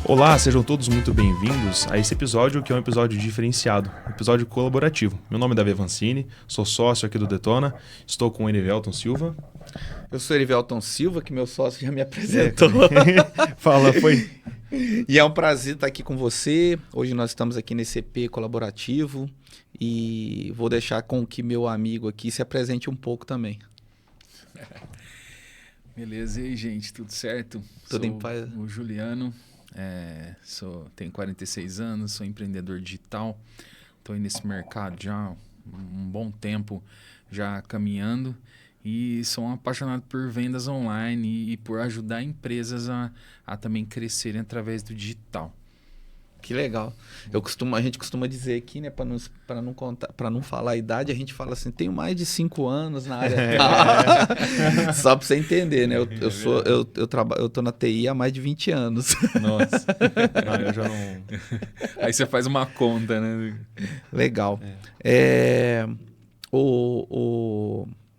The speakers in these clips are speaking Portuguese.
Olá, sejam todos muito bem-vindos a esse episódio que é um episódio diferenciado, um episódio colaborativo. Meu nome é Davi Avancini, sou sócio aqui do Detona, estou com o Erivelton Silva. Eu sou Erivelton Silva, que meu sócio já me apresentou. Fala, foi? E é um prazer estar aqui com você. Hoje nós estamos aqui nesse EP colaborativo e vou deixar com que meu amigo aqui se apresente um pouco também. Beleza, e aí, gente, tudo certo? Tudo em paz. O Juliano, tenho 46 anos, sou empreendedor digital, estou aí nesse mercado já há um bom tempo, já caminhando, e sou um apaixonado por vendas online e por ajudar empresas a também crescerem através do digital. Que legal. A gente costuma dizer aqui, né, para não falar a idade, a gente fala assim, tenho mais de 5 anos na área. Só para você entender, né? Eu tô na TI há mais de 20 anos. Nossa, não, eu já não... Aí você faz uma conta, né? Legal.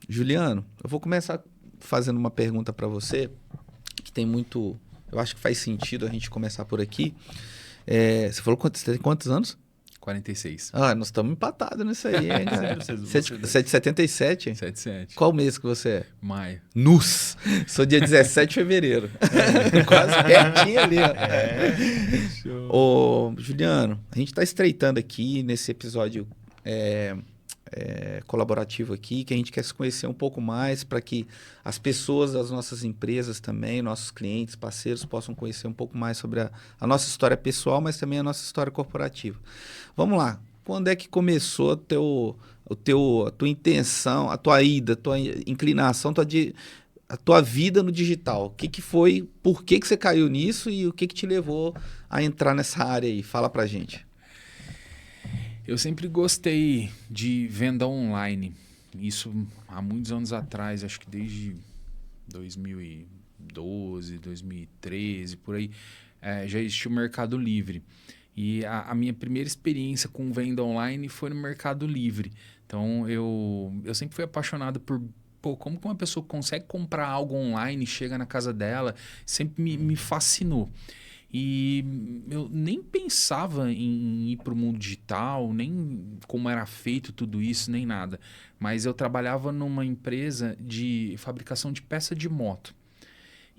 Juliano, eu vou começar fazendo uma pergunta para você, que tem muito... Eu acho que faz sentido a gente começar por aqui. Você falou você tem quantos anos? 46. Ah, nós estamos empatados nisso aí, hein, cara? Você é de 77? 77. Qual mês que você é? Maio. Nus! Sou dia 17 de fevereiro. Quase pertinho ali, ó. Show. Ô, Juliano, a gente está estreitando aqui nesse episódio colaborativo aqui, que a gente quer se conhecer um pouco mais para que as pessoas das nossas empresas também, nossos clientes, parceiros, possam conhecer um pouco mais sobre a nossa história pessoal, mas também a nossa história corporativa. Vamos lá. Quando é que começou a tua intenção, a tua ida, a tua inclinação, a tua vida no digital? O que foi, por que você caiu nisso e o que te levou a entrar nessa área aí? Fala pra gente. Eu sempre gostei de venda online. Isso há muitos anos atrás, acho que desde 2012, 2013, por aí, já existia o Mercado Livre. E a minha primeira experiência com venda online foi no Mercado Livre. Então, eu sempre fui apaixonado por como que uma pessoa consegue comprar algo online, chega na casa dela, sempre me fascinou. E eu nem pensava em ir para o mundo digital, nem como era feito tudo isso, nem nada. Mas eu trabalhava numa empresa de fabricação de peça de moto.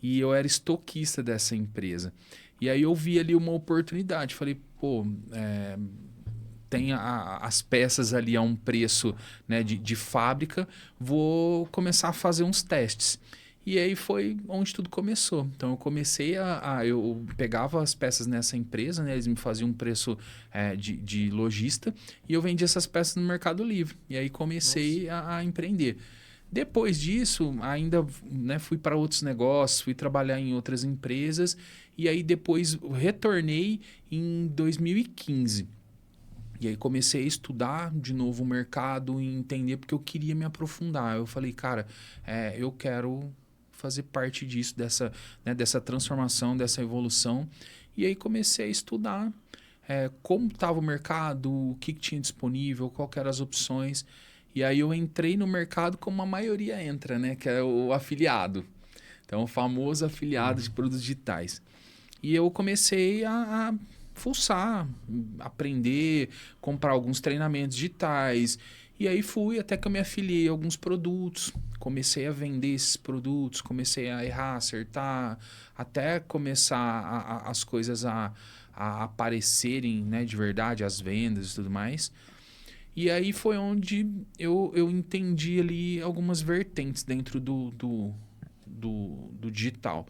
E eu era estoquista dessa empresa. E aí eu vi ali uma oportunidade. Falei, tem as peças ali a um preço, né, de fábrica, vou começar a fazer uns testes. E aí foi onde tudo começou. Então eu comecei eu pegava as peças nessa empresa, né? Eles me faziam um preço de lojista e eu vendia essas peças no Mercado Livre. E aí comecei a empreender. Depois disso, ainda, né, fui para outros negócios, fui trabalhar em outras empresas e aí depois retornei em 2015. E aí comecei a estudar de novo o mercado e entender porque eu queria me aprofundar. Eu falei, cara, eu quero fazer parte disso, dessa transformação, dessa evolução. E aí comecei a estudar como estava o mercado, o que tinha disponível, quais eram as opções. E aí eu entrei no mercado como a maioria entra, né? Que é o afiliado. Então, o famoso afiliado de produtos digitais. E eu comecei a fuçar, aprender, comprar alguns treinamentos digitais. E aí fui até que eu me afiliei a alguns produtos, comecei a vender esses produtos, comecei a errar, acertar, até começar as coisas a aparecerem, né, de verdade, as vendas e tudo mais. E aí foi onde eu entendi ali algumas vertentes dentro do digital.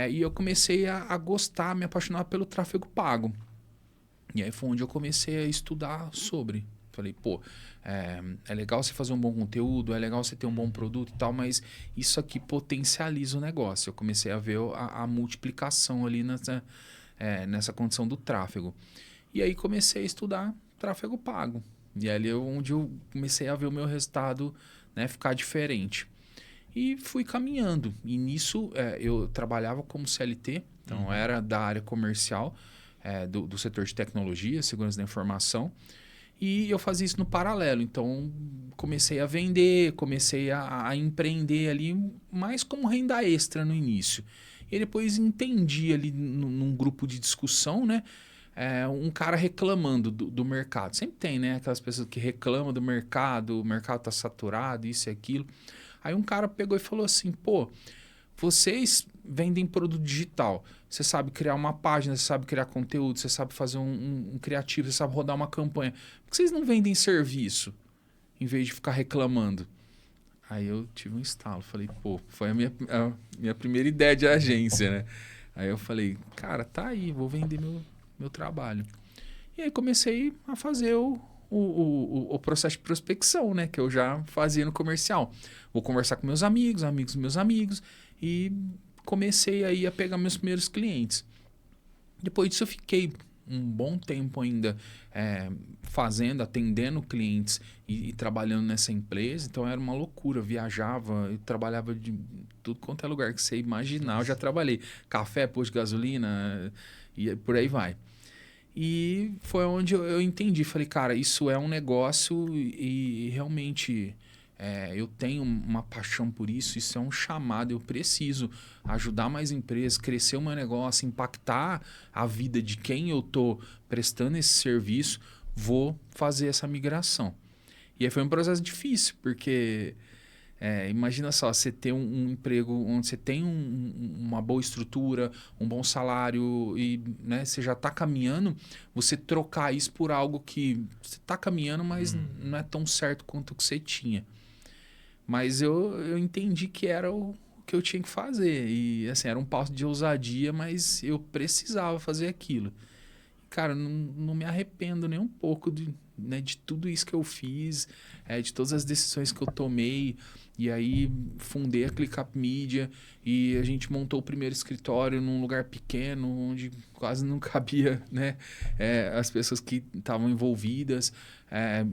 E eu comecei a gostar, me apaixonar pelo tráfego pago. E aí foi onde eu comecei a estudar sobre. Falei, é legal você fazer um bom conteúdo, é legal você ter um bom produto e tal, mas isso aqui potencializa o negócio. Eu comecei a ver a multiplicação ali nessa condição do tráfego. E aí comecei a estudar tráfego pago. E ali é onde eu comecei a ver o meu resultado, né, ficar diferente. E fui caminhando. E nisso eu trabalhava como CLT, então era da área comercial, do setor de tecnologia, segurança da informação. E eu fazia isso no paralelo. Então, comecei a vender, comecei a empreender ali, mais como renda extra no início. E depois entendi ali num grupo de discussão, né? Um cara reclamando do mercado. Sempre tem, né? Aquelas pessoas que reclamam do mercado, o mercado tá saturado, isso e aquilo. Aí um cara pegou e falou assim, pô, vocês vendem produto digital. Você sabe criar uma página, você sabe criar conteúdo, você sabe fazer um criativo, você sabe rodar uma campanha. Por que vocês não vendem serviço em vez de ficar reclamando? Aí eu tive um estalo. Falei, pô, foi a minha primeira ideia de agência, né? Aí eu falei, cara, tá aí, vou vender meu trabalho. E aí comecei a fazer o processo de prospecção, né? Que eu já fazia no comercial. Vou conversar com meus amigos dos meus amigos. E comecei aí a pegar meus primeiros clientes. Depois disso eu fiquei um bom tempo ainda atendendo clientes e trabalhando nessa empresa. Então era uma loucura, eu viajava, eu trabalhava de tudo quanto é lugar que você imaginar, eu já trabalhei. Café, posto de gasolina e por aí vai. E foi onde eu entendi, falei, cara, isso é um negócio e realmente... eu tenho uma paixão por isso, isso é um chamado, eu preciso ajudar mais empresas, crescer o meu negócio, impactar a vida de quem eu estou prestando esse serviço, vou fazer essa migração. E aí foi um processo difícil, porque imagina só, você ter um emprego onde você tem uma boa estrutura, um bom salário e né, você já está caminhando, você trocar isso por algo que você está caminhando, mas não é tão certo quanto o que você tinha. Mas eu entendi que era o que eu tinha que fazer. E, assim, era um passo de ousadia, mas eu precisava fazer aquilo. Cara, não me arrependo nem um pouco de tudo isso que eu fiz, de todas as decisões que eu tomei. E aí, fundei a ClickUp Media e a gente montou o primeiro escritório num lugar pequeno, onde quase não cabia, né, as pessoas que estavam envolvidas.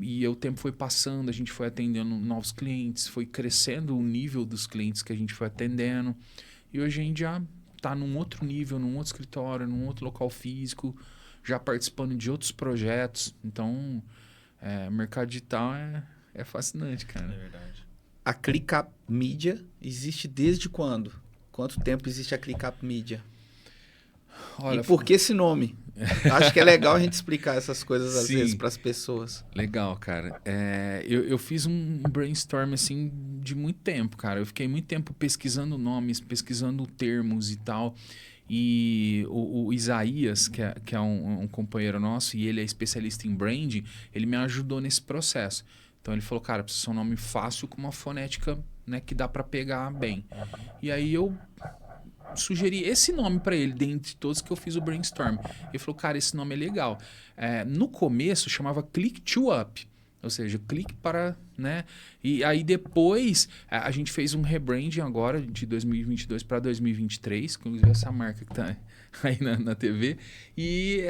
E o tempo foi passando, a gente foi atendendo novos clientes, foi crescendo o nível dos clientes que a gente foi atendendo. E hoje a gente já está num outro nível, num outro escritório, num outro local físico, já participando de outros projetos. Então, o mercado digital é fascinante, cara. É verdade. A ClickUp Media existe desde quando? Quanto tempo existe a ClickUp Media? Olha, e por que esse nome? Acho que é legal a gente explicar essas coisas às Sim. vezes para as pessoas. Legal, cara. Eu fiz um brainstorm assim de muito tempo, cara. Eu fiquei muito tempo pesquisando nomes, pesquisando termos e tal. E o Isaías, que é um companheiro nosso, e ele é especialista em branding, ele me ajudou nesse processo. Então ele falou, cara, precisa ser um nome fácil com uma fonética, né, que dá para pegar bem. E aí eu sugeri esse nome para ele, dentre todos que eu fiz o brainstorm. Ele falou, cara, esse nome é legal. No começo chamava Click to Up, ou seja, clique para, né? E aí depois a gente fez um rebranding agora de 2022 para 2023, com essa marca que tá aí na TV. E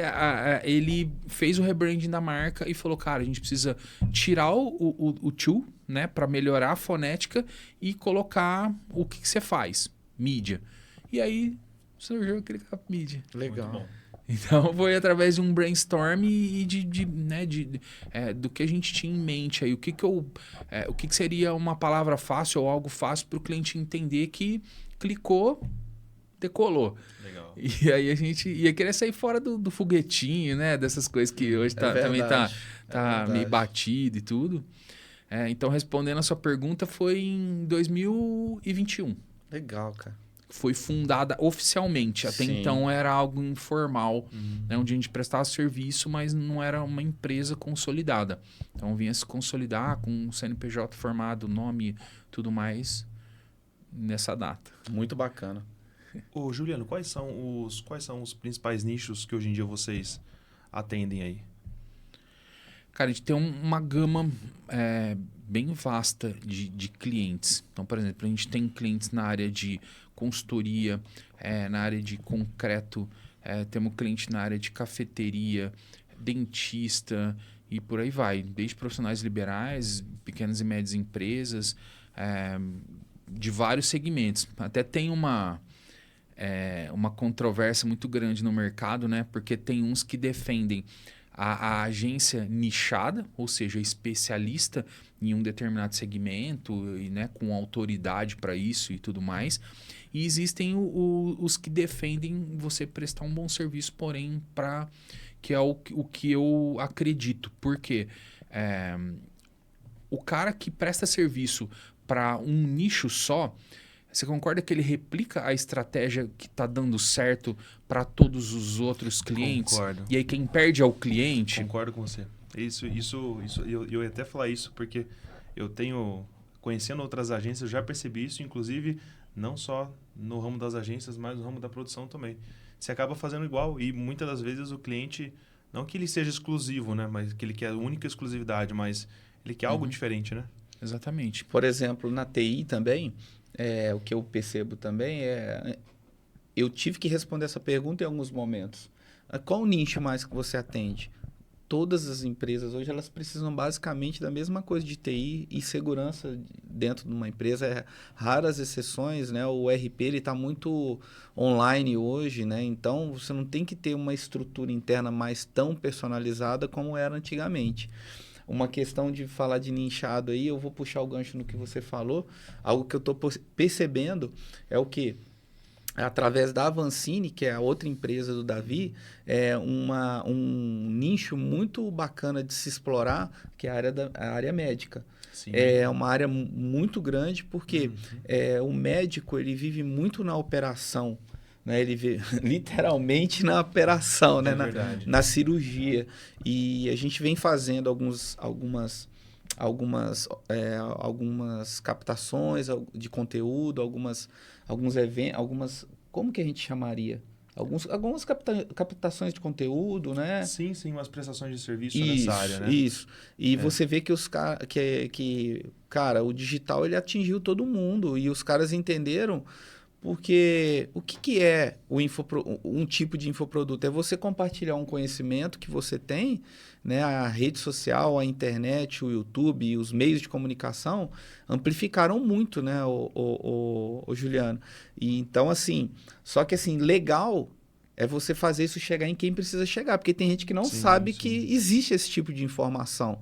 ele fez o rebranding da marca e falou, cara, a gente precisa tirar o to, né, para melhorar a fonética e colocar o que você faz, mídia. E aí surgiu a ClickUp Media. Legal. Muito bom. Então foi através de um brainstorm e do que a gente tinha em mente aí, o que seria uma palavra fácil ou algo fácil para o cliente entender que clicou, decolou. Legal. E aí a gente ia querer sair fora do foguetinho, né? Dessas coisas que hoje também tá meio batido e tudo. Então, respondendo a sua pergunta, foi em 2021. Legal, cara. Foi fundada oficialmente. Até Sim. então era algo informal, né, onde a gente prestava serviço, mas não era uma empresa consolidada. Então vinha se consolidar com o CNPJ formado, nome, tudo mais nessa data. Muito bacana. Ô, Juliano, quais são os principais nichos que hoje em dia vocês atendem aí? Cara, a gente tem uma gama bem vasta de clientes. Então, por exemplo, a gente tem clientes na área de consultoria, na área de concreto, temos cliente na área de cafeteria, dentista e por aí vai. Desde profissionais liberais, pequenas e médias empresas, de vários segmentos. Até tem uma controvérsia muito grande no mercado, né? Porque tem uns que defendem a agência nichada, ou seja, especialista em um determinado segmento, e, né, com autoridade para isso e tudo mais. E existem os que defendem você prestar um bom serviço, porém, que é o que eu acredito. Por quê? O cara que presta serviço para um nicho só, você concorda que ele replica a estratégia que está dando certo para todos os outros clientes? Concordo. E aí quem perde é o cliente? Concordo com você. Isso eu ia até falar isso, porque eu tenho, conhecendo outras agências, eu já percebi isso, inclusive, não só no ramo das agências, mas no ramo da produção também. Você acaba fazendo igual e muitas das vezes o cliente, não que ele seja exclusivo, né? Mas que ele quer a única exclusividade, mas ele quer algo diferente, né? Exatamente. Por exemplo, na TI também, o que eu percebo também eu tive que responder essa pergunta em alguns momentos. Qual o nicho mais que você atende? Todas as empresas hoje elas precisam basicamente da mesma coisa de TI e segurança dentro de uma empresa. Raras exceções, né? O RP ele está muito online hoje, né? Então você não tem que ter uma estrutura interna mais tão personalizada como era antigamente. Uma questão de falar de nichado aí, eu vou puxar o gancho no que você falou. Algo que eu estou percebendo é o que? Através da Avancini, que é a outra empresa do Davi, um nicho muito bacana de se explorar, que é a área médica. Sim. É uma área muito grande, porque o médico ele vive muito na operação. Né? Ele vive literalmente na operação, né? Na cirurgia. E a gente vem fazendo algumas captações de conteúdo, alguns eventos, como que a gente chamaria? Algumas captações de conteúdo, né? Sim, umas prestações de serviço nessa área, né? Isso. E você vê que cara, o digital ele atingiu todo mundo e os caras entenderam. Porque o que é um tipo de infoproduto? É você compartilhar um conhecimento que você tem, né? A rede social, a internet, o YouTube e os meios de comunicação amplificaram muito, né, o Juliano? E então, assim, só que assim, legal é você fazer isso chegar em quem precisa chegar, porque tem gente que não sabe que existe esse tipo de informação.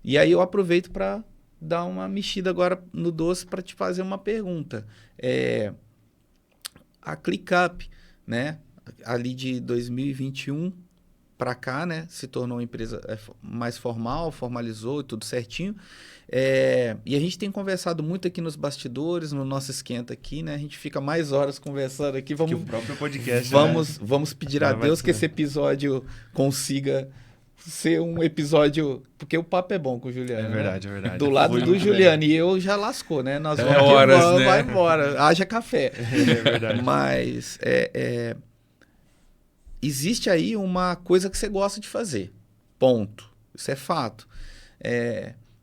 E aí eu aproveito para dar uma mexida agora no doce para te fazer uma pergunta. A ClickUp, né, ali de 2021 para cá, né, se tornou uma empresa mais formal, formalizou e tudo certinho. E a gente tem conversado muito aqui nos bastidores, no nosso esquenta aqui, né? A gente fica mais horas conversando aqui. Que o próprio podcast, vamos pedir a Deus que esse episódio consiga ser um episódio... Porque o papo é bom com o Juliano. É verdade. Do lado do Juliano. E eu já lascou, né? Nós vamos horas, né? Vai embora. Haja café. É verdade. Mas existe aí uma coisa que você gosta de fazer. Ponto. Isso é fato.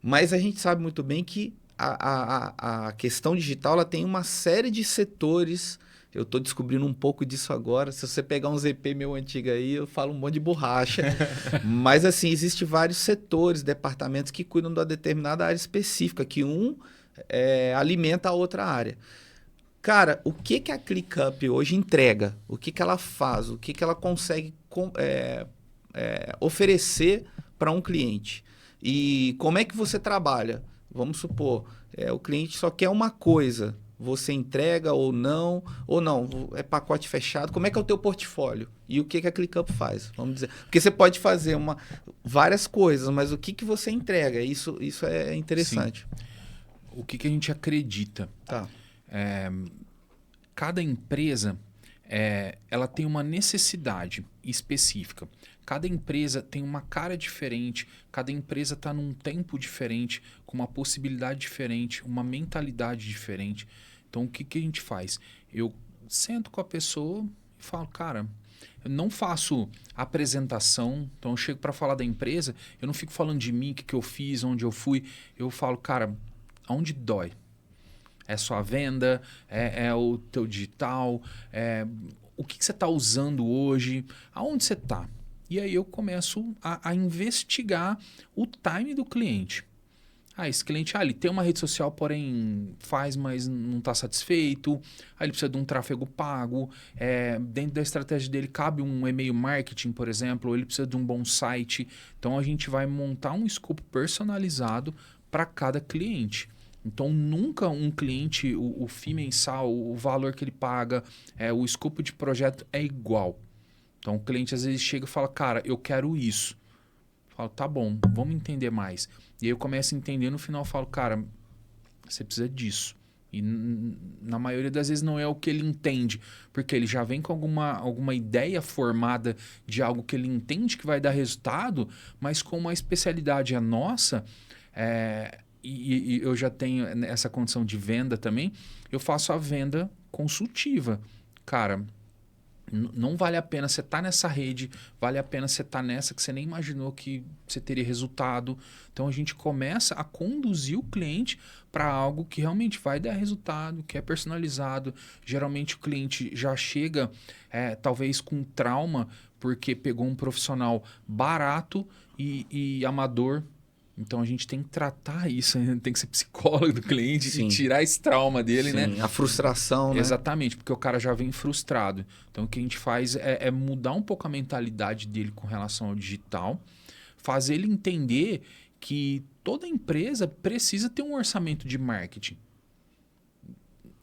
Mas a gente sabe muito bem que a questão digital ela tem uma série de setores. Eu estou descobrindo um pouco disso agora. Se você pegar um ZP meu antigo aí, eu falo um monte de borracha. Mas, assim, existem vários setores, departamentos que cuidam de uma determinada área específica, que alimenta a outra área. Cara, o que a ClickUp hoje entrega? O que ela faz? O que ela consegue oferecer para um cliente? E como é que você trabalha? Vamos supor, o cliente só quer uma coisa. Você entrega ou não, é pacote fechado. Como é que é o teu portfólio? E o que a ClickUp faz? Vamos dizer. Porque você pode fazer várias coisas, mas o que você entrega? Isso é interessante. Sim. O que a gente acredita? Tá. Cada empresa ela tem uma necessidade específica. Cada empresa tem uma cara diferente, cada empresa está num tempo diferente, com uma possibilidade diferente, uma mentalidade diferente. Então, o que a gente faz? Eu sento com a pessoa e falo, cara, eu não faço apresentação, então eu chego para falar da empresa, eu não fico falando de mim, o que eu fiz, onde eu fui. Eu falo, cara, aonde dói? É sua venda? É o teu digital? O que você está usando hoje? Aonde você está? E aí eu começo a investigar o time do cliente. Esse cliente, ele tem uma rede social, porém faz, mas não está satisfeito. Aí ele precisa de um tráfego pago. Dentro da estratégia dele cabe um e-mail marketing, por exemplo, ou ele precisa de um bom site. Então a gente vai montar um escopo personalizado para cada cliente. Então nunca um cliente, o FII mensal, o valor que ele paga, o escopo de projeto é igual. Então o cliente às vezes chega e fala, cara, eu quero isso. Eu falo, tá bom, vamos entender mais. E aí eu começo a entender, no final eu falo, cara, você precisa disso. E na maioria das vezes não é o que ele entende, porque ele já vem com alguma ideia formada de algo que ele entende que vai dar resultado, mas como a especialidade é nossa, e eu já tenho essa condição de venda também, eu faço a venda consultiva. Cara, não vale a pena você estar nessa rede, vale a pena você estar nessa que você nem imaginou que você teria resultado. Então a gente começa a conduzir o cliente para algo que realmente vai dar resultado, que é personalizado. Geralmente o cliente já chega talvez com trauma porque pegou um profissional barato e amador. Então a gente tem que tratar isso, tem que ser psicólogo do cliente e tirar esse trauma dele, né? A frustração, né? Exatamente, porque o cara já vem frustrado. Então o que a gente faz é mudar um pouco a mentalidade dele com relação ao digital, fazer ele entender que toda empresa precisa ter um orçamento de marketing.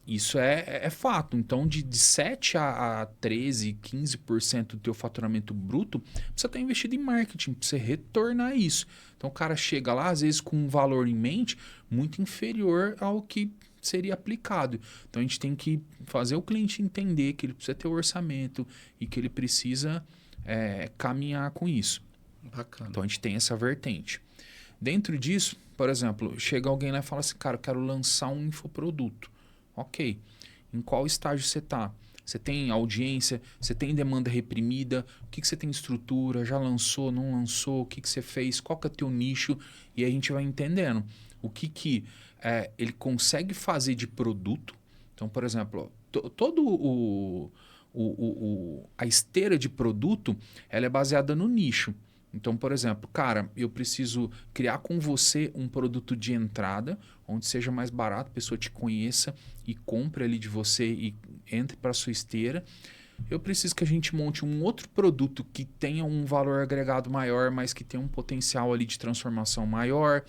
Isso é fato. Então, de 7 a 13, 15% do teu faturamento bruto, precisa estar investido em marketing, para você retornar isso. Então, o cara chega lá, às vezes, com um valor em mente muito inferior ao que seria aplicado. Então, a gente tem que fazer o cliente entender que ele precisa ter o orçamento e que ele precisa caminhar com isso. Bacana. Então, a gente tem essa vertente. Dentro disso, por exemplo, chega alguém lá e fala assim, cara, eu quero lançar um infoproduto. Ok, em qual estágio você está? Você tem audiência? Você tem demanda reprimida? O que você tem de estrutura? Já lançou? Não lançou? O que você fez? Qual que é o teu nicho? E aí a gente vai entendendo o que ele consegue fazer de produto. Então, por exemplo, todo a esteira de produto ela é baseada no nicho. Então, por exemplo, cara, eu preciso criar com você um produto de entrada, onde seja mais barato, a pessoa te conheça e compre ali de você e entre para a sua esteira. Eu preciso que a gente monte um outro produto que tenha um valor agregado maior, mas que tenha um potencial ali de transformação maior.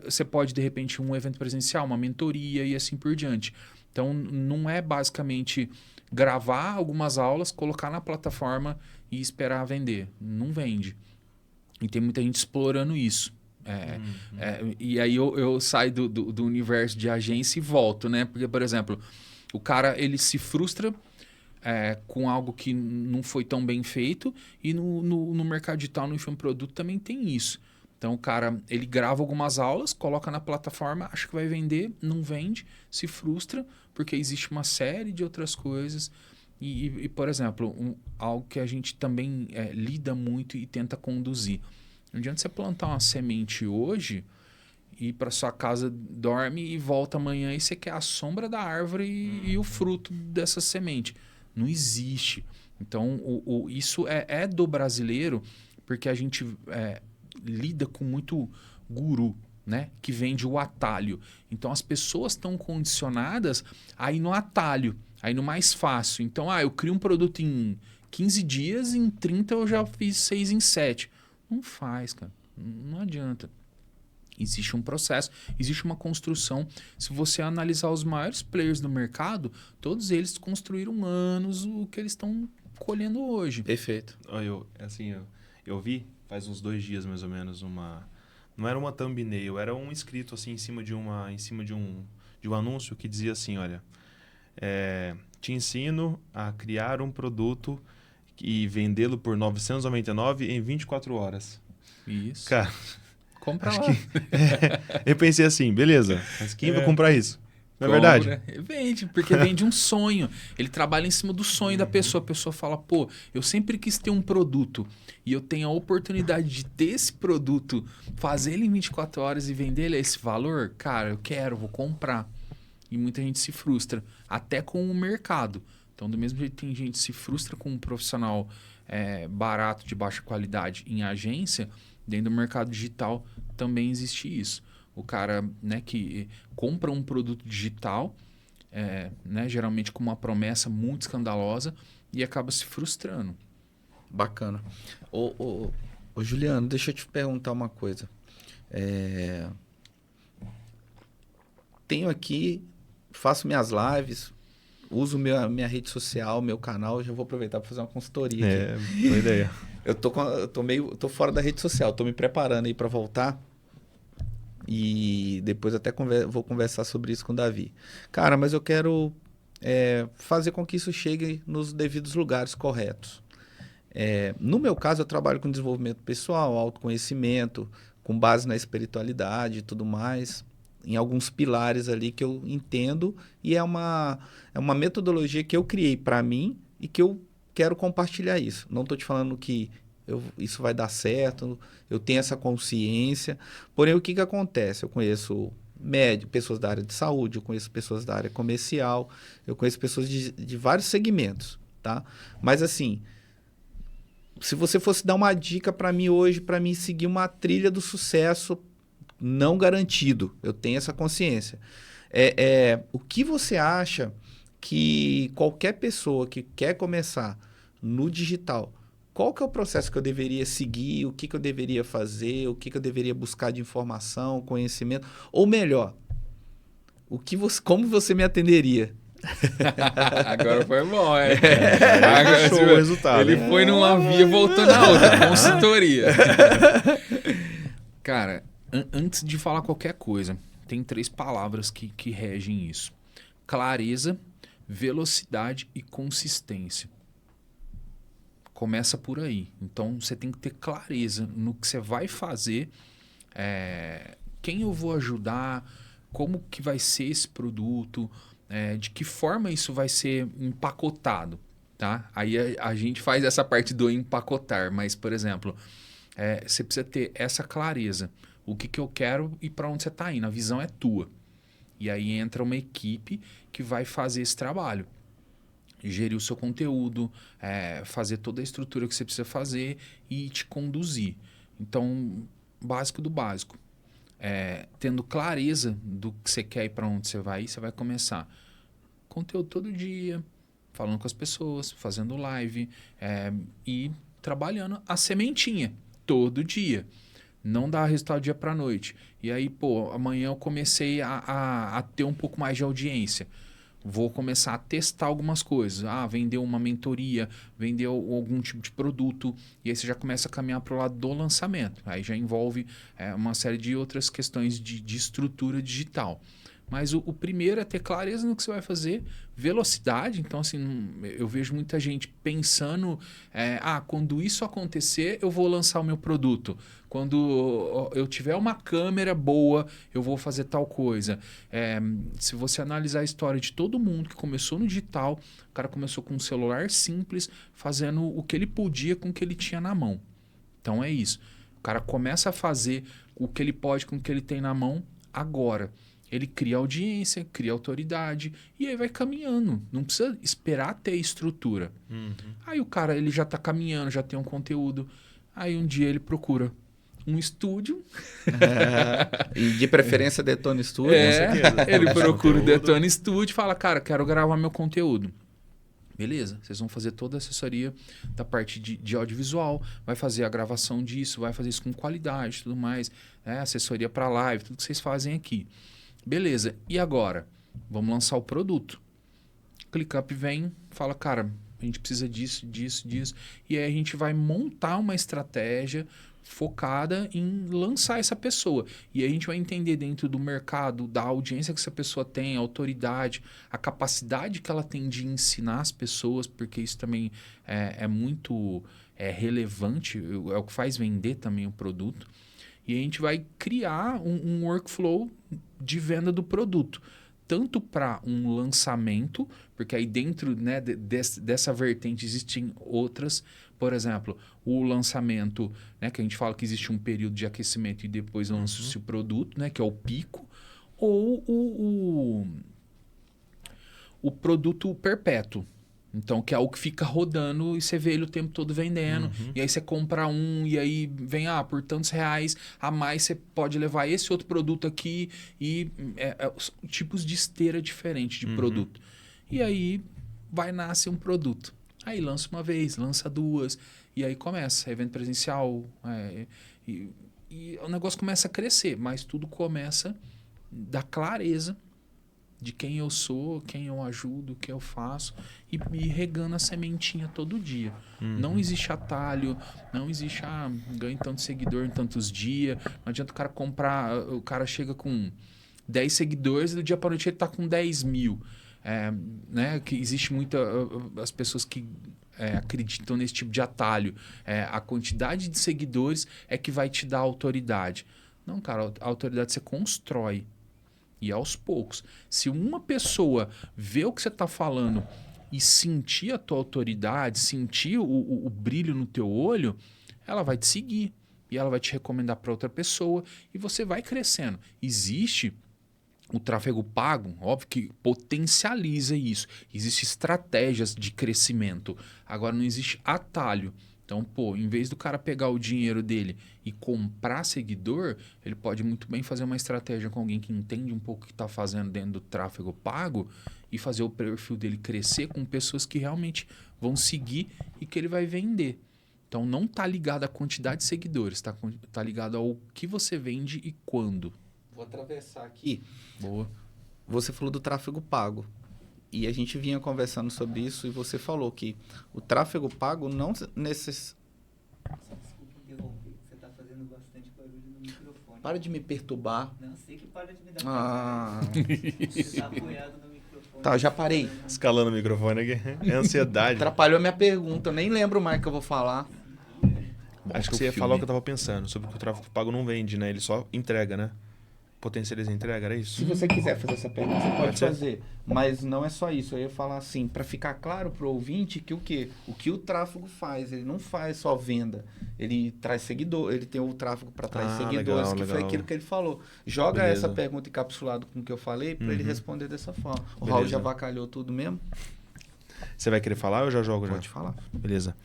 Você pode, de repente, um evento presencial, uma mentoria e assim por diante. Então, não é basicamente gravar algumas aulas, colocar na plataforma e esperar vender. Não vende. E tem muita gente explorando isso. E aí eu saio do universo de agência e volto, né? Porque, por exemplo, o cara ele se frustra com algo que não foi tão bem feito e no mercado digital, no infoproduto, também tem isso. Então, o cara ele grava algumas aulas, coloca na plataforma, acha que vai vender, não vende, se frustra, porque existe uma série de outras coisas. E por exemplo, algo que a gente também lida muito e tenta conduzir. Não adianta você plantar uma semente hoje, ir para sua casa, dorme e volta amanhã e você quer a sombra da árvore e o fruto dessa semente. Não existe. Então, isso é do brasileiro, porque a gente lida com muito guru, né? Que vende o atalho. Então, as pessoas estão condicionadas a ir no atalho, a ir no mais fácil. Então, eu crio um produto em 15 dias, em 30 eu já fiz 6 em 7. Não faz, cara. Não adianta. Existe um processo, existe uma construção. Se você analisar os maiores players do mercado, todos eles construíram anos o que eles estão colhendo hoje. Perfeito. Eu vi faz uns 2 dias mais ou menos não era uma thumbnail, era um escrito assim em cima de um anúncio que dizia assim, olha, te ensino a criar um produto e vendê-lo por R$ 999 em 24 horas. Isso. Cara, compra lá. Eu pensei assim, beleza, mas quem vai comprar isso? Não é verdade? Vende, porque vende um sonho. Ele trabalha em cima do sonho da pessoa. A pessoa fala, pô, eu sempre quis ter um produto e eu tenho a oportunidade de ter esse produto, fazer ele em 24 horas e vender ele a esse valor. Cara, eu quero, vou comprar. E muita gente se frustra, até com o mercado. Então, do mesmo jeito que tem gente que se frustra com um profissional barato, de baixa qualidade em agência, dentro do mercado digital também existe isso. o cara, né, que compra um produto digital, né, geralmente com uma promessa muito escandalosa e acaba se frustrando. Bacana. Ô, Juliano, deixa eu te perguntar uma coisa. Tenho aqui, faço minhas lives, uso minha rede social, meu canal, já vou aproveitar para fazer uma consultoria aqui. Boa ideia. Eu tô fora da rede social, tô me preparando aí para voltar e depois até vou conversar sobre isso com o Davi. Cara, mas eu quero fazer com que isso chegue nos devidos lugares corretos. No meu caso, eu trabalho com desenvolvimento pessoal, autoconhecimento, com base na espiritualidade e tudo mais, em alguns pilares ali que eu entendo e é uma metodologia que eu criei para mim e que eu quero compartilhar isso. Não estou te falando que isso vai dar certo, eu tenho essa consciência, porém o que acontece? Eu conheço pessoas da área de saúde, eu conheço pessoas da área comercial, eu conheço pessoas de vários segmentos, tá? Mas assim, se você fosse dar uma dica para mim hoje, para mim seguir uma trilha do sucesso, não garantido, eu tenho essa consciência. O que você acha que qualquer pessoa que quer começar no digital, qual que é o processo que eu deveria seguir, o que eu deveria fazer, o que eu deveria buscar de informação, conhecimento, ou melhor, como você me atenderia? Agora foi bom, Agora show o resultado. Ele foi numa via e voltou na outra, consultoria. Cara, antes de falar qualquer coisa, tem 3 palavras que regem isso: clareza, velocidade e consistência. Começa por aí. Então, você tem que ter clareza no que você vai fazer, quem eu vou ajudar, como que vai ser esse produto, de que forma isso vai ser empacotado, tá? Aí a gente faz essa parte do empacotar, mas, por exemplo, você precisa ter essa clareza. O que eu quero e para onde você está indo. A visão é tua. E aí entra uma equipe que vai fazer esse trabalho. Gerir o seu conteúdo, fazer toda a estrutura que você precisa fazer e te conduzir. Então, básico do básico. Tendo clareza do que você quer e para onde você vai ir, você vai começar. Conteúdo todo dia, falando com as pessoas, fazendo live e trabalhando a sementinha todo dia. Não dá resultado dia para noite. E aí, amanhã eu comecei a ter um pouco mais de audiência. Vou começar a testar algumas coisas. Vender uma mentoria, vender algum tipo de produto. E aí você já começa a caminhar para o lado do lançamento. Aí já envolve uma série de outras questões de estrutura digital. Mas o primeiro é ter clareza no que você vai fazer, velocidade. Então, assim, eu vejo muita gente pensando, quando isso acontecer, eu vou lançar o meu produto. Quando eu tiver uma câmera boa, eu vou fazer tal coisa. Se você analisar a história de todo mundo que começou no digital, o cara começou com um celular simples, fazendo o que ele podia com o que ele tinha na mão. Então, é isso. O cara começa a fazer o que ele pode com o que ele tem na mão agora. Ele cria audiência, cria autoridade e aí vai caminhando. Não precisa esperar ter estrutura. Aí o cara ele já está caminhando, já tem um conteúdo. Aí um dia ele procura um estúdio. E de preferência Detone Studio. Com certeza. Ele procura o Detone Studio e fala, cara, quero gravar meu conteúdo. Beleza, vocês vão fazer toda a assessoria da parte de audiovisual, vai fazer a gravação disso, vai fazer isso com qualidade e tudo mais, assessoria para live, tudo que vocês fazem aqui. Beleza, e agora? Vamos lançar o produto. ClickUp vem, fala, cara, a gente precisa disso, disso, disso. E aí a gente vai montar uma estratégia focada em lançar essa pessoa. E aí a gente vai entender dentro do mercado, da audiência que essa pessoa tem, a autoridade, a capacidade que ela tem de ensinar as pessoas, porque isso também é muito relevante, é o que faz vender também o produto. E a gente vai criar um workflow de venda do produto. Tanto para um lançamento, porque aí dentro, né, dessa vertente existem outras. Por exemplo, o lançamento, né, que a gente fala que existe um período de aquecimento e depois lança-se o produto, né, que é o pico. Ou o produto perpétuo. Então, que é algo que fica rodando e você vê ele o tempo todo vendendo. E aí você compra um e aí vem, por tantos reais a mais você pode levar esse outro produto aqui. E tipos de esteira diferentes de produto. E aí nasce um produto. Aí lança uma vez, lança duas. E aí começa evento presencial. E o negócio começa a crescer. Mas tudo começa da clareza de quem eu sou, quem eu ajudo, o que eu faço, e regando a sementinha todo dia. Não existe atalho, não existe, ganho tanto seguidor em tantos dias, não adianta o cara comprar, o cara chega com 10 seguidores e do dia para noite ele está com 10 mil. Né? Que existe as pessoas que acreditam nesse tipo de atalho. A quantidade de seguidores é que vai te dar autoridade. Não, cara, a autoridade você constrói. E aos poucos. Se uma pessoa vê o que você está falando e sentir a tua autoridade, sentir o brilho no teu olho, ela vai te seguir. E ela vai te recomendar para outra pessoa. E você vai crescendo. Existe o tráfego pago, óbvio que potencializa isso. Existem estratégias de crescimento. Agora, não existe atalho. Então, em vez do cara pegar o dinheiro dele e comprar seguidor, ele pode muito bem fazer uma estratégia com alguém que entende um pouco o que está fazendo dentro do tráfego pago e fazer o perfil dele crescer com pessoas que realmente vão seguir e que ele vai vender. Então, não está ligado à quantidade de seguidores, tá ligado ao que você vende e quando. Vou atravessar aqui. Boa. Você falou do tráfego pago. E a gente vinha conversando sobre isso e você falou que o tráfego pago não necessita... Desculpa interromper, você está fazendo bastante barulho no microfone. Para de me perturbar. Não sei que para de me dar Você está apoiado no microfone. Tá, já parei. Escalando o microfone aqui. É ansiedade. Atrapalhou a minha pergunta. Eu nem lembro mais o que eu vou falar. Acho que você ia falar o que eu tava pensando, sobre que o tráfego pago não vende, né? Ele só entrega, né? Potencializa a entrega, era isso? Se você quiser fazer essa pergunta, você pode ser? fazer. Mas não é só isso. Eu ia falar assim, para ficar claro para o ouvinte que o quê? O que o tráfego faz? Ele não faz só venda. Ele traz seguidor, ele tem o tráfego para trás seguidores, legal, que foi aquilo que ele falou. Joga Beleza. essa pergunta encapsulada com o que eu falei para ele responder dessa forma. O Beleza. Raul já avacalhou tudo mesmo? Você vai querer falar ou eu já jogo? Pode falar. Beleza.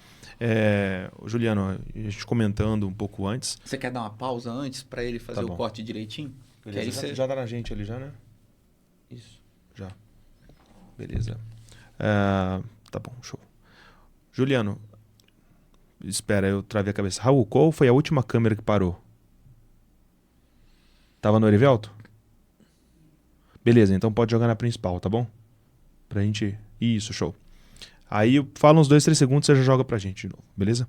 Juliano, a gente comentando um pouco antes. Você quer dar uma pausa antes para ele fazer Tá o bom. corte direitinho? Beleza. Que aí você... Já tá na gente ali já, né? Isso. Já. Beleza. Tá bom, show. Juliano, espera, eu travei a cabeça. Raul, qual foi a última câmera que parou? Tava no Erivelto? Beleza, então pode jogar na principal, tá bom? Pra gente... Isso, show. Aí fala uns 2, 3 segundos, você já joga pra gente de novo, beleza?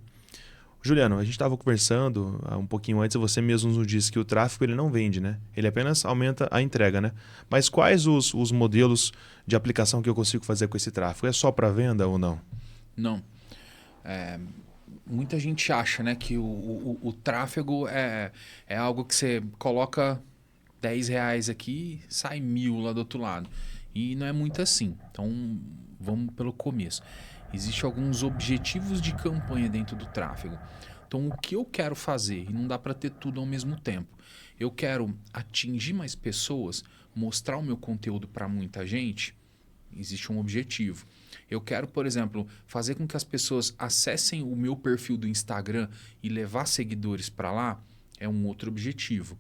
Juliano, a gente estava conversando um pouquinho antes, você mesmo nos disse que o tráfego ele não vende, né? Ele apenas aumenta a entrega, né? Mas quais os modelos de aplicação que eu consigo fazer com esse tráfego? É só para venda ou não? Não. Muita gente acha, né, que o tráfego é algo que você coloca R$10 aqui e sai 1.000 lá do outro lado. E não é muito assim. Então, vamos pelo começo. Existem alguns objetivos de campanha dentro do tráfego. Então, o que eu quero fazer? E não dá para ter tudo ao mesmo tempo. Eu quero atingir mais pessoas, mostrar o meu conteúdo para muita gente. Existe um objetivo. Eu quero, por exemplo, fazer com que as pessoas acessem o meu perfil do Instagram e levar seguidores para lá. É um outro objetivo.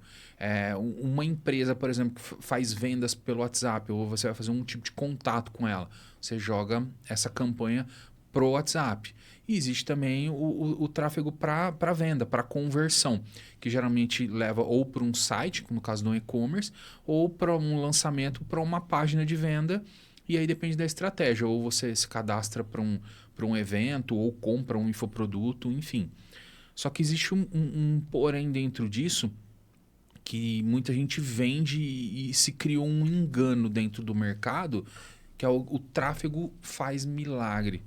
Uma empresa, por exemplo, que faz vendas pelo WhatsApp, ou você vai fazer um tipo de contato com ela. Você joga essa campanha pro WhatsApp. E existe também o tráfego para venda, para conversão, que geralmente leva ou para um site, como no caso do e-commerce, ou para um lançamento para uma página de venda. E aí depende da estratégia. Ou você se cadastra para um evento, ou compra um infoproduto, enfim. Só que existe um porém dentro disso, que muita gente vende e se criou um engano dentro do mercado, que é o tráfego faz milagre.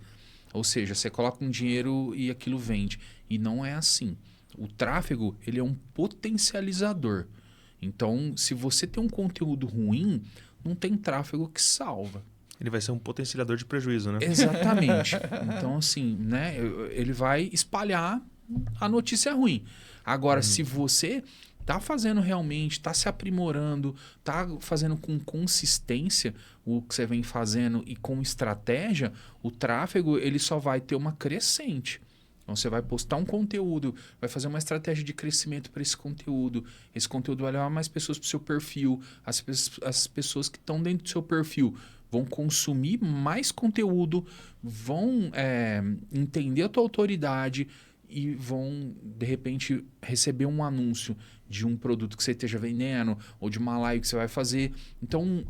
Ou seja, você coloca um dinheiro e aquilo vende. E não é assim. O tráfego, ele é um potencializador. Então, se você tem um conteúdo ruim, não tem tráfego que salva. Ele vai ser um potencializador de prejuízo, né? Exatamente. Então, assim, né, ele vai espalhar a notícia ruim. Agora, se você tá fazendo realmente, tá se aprimorando, tá fazendo com consistência o que você vem fazendo e com estratégia, o tráfego ele só vai ter uma crescente. Então você vai postar um conteúdo, vai fazer uma estratégia de crescimento para esse conteúdo vai levar mais pessoas para o seu perfil, as pessoas que estão dentro do seu perfil vão consumir mais conteúdo, vão entender a tua autoridade e vão, de repente, receber um anúncio de um produto que você esteja vendendo ou de uma live que você vai fazer. Então,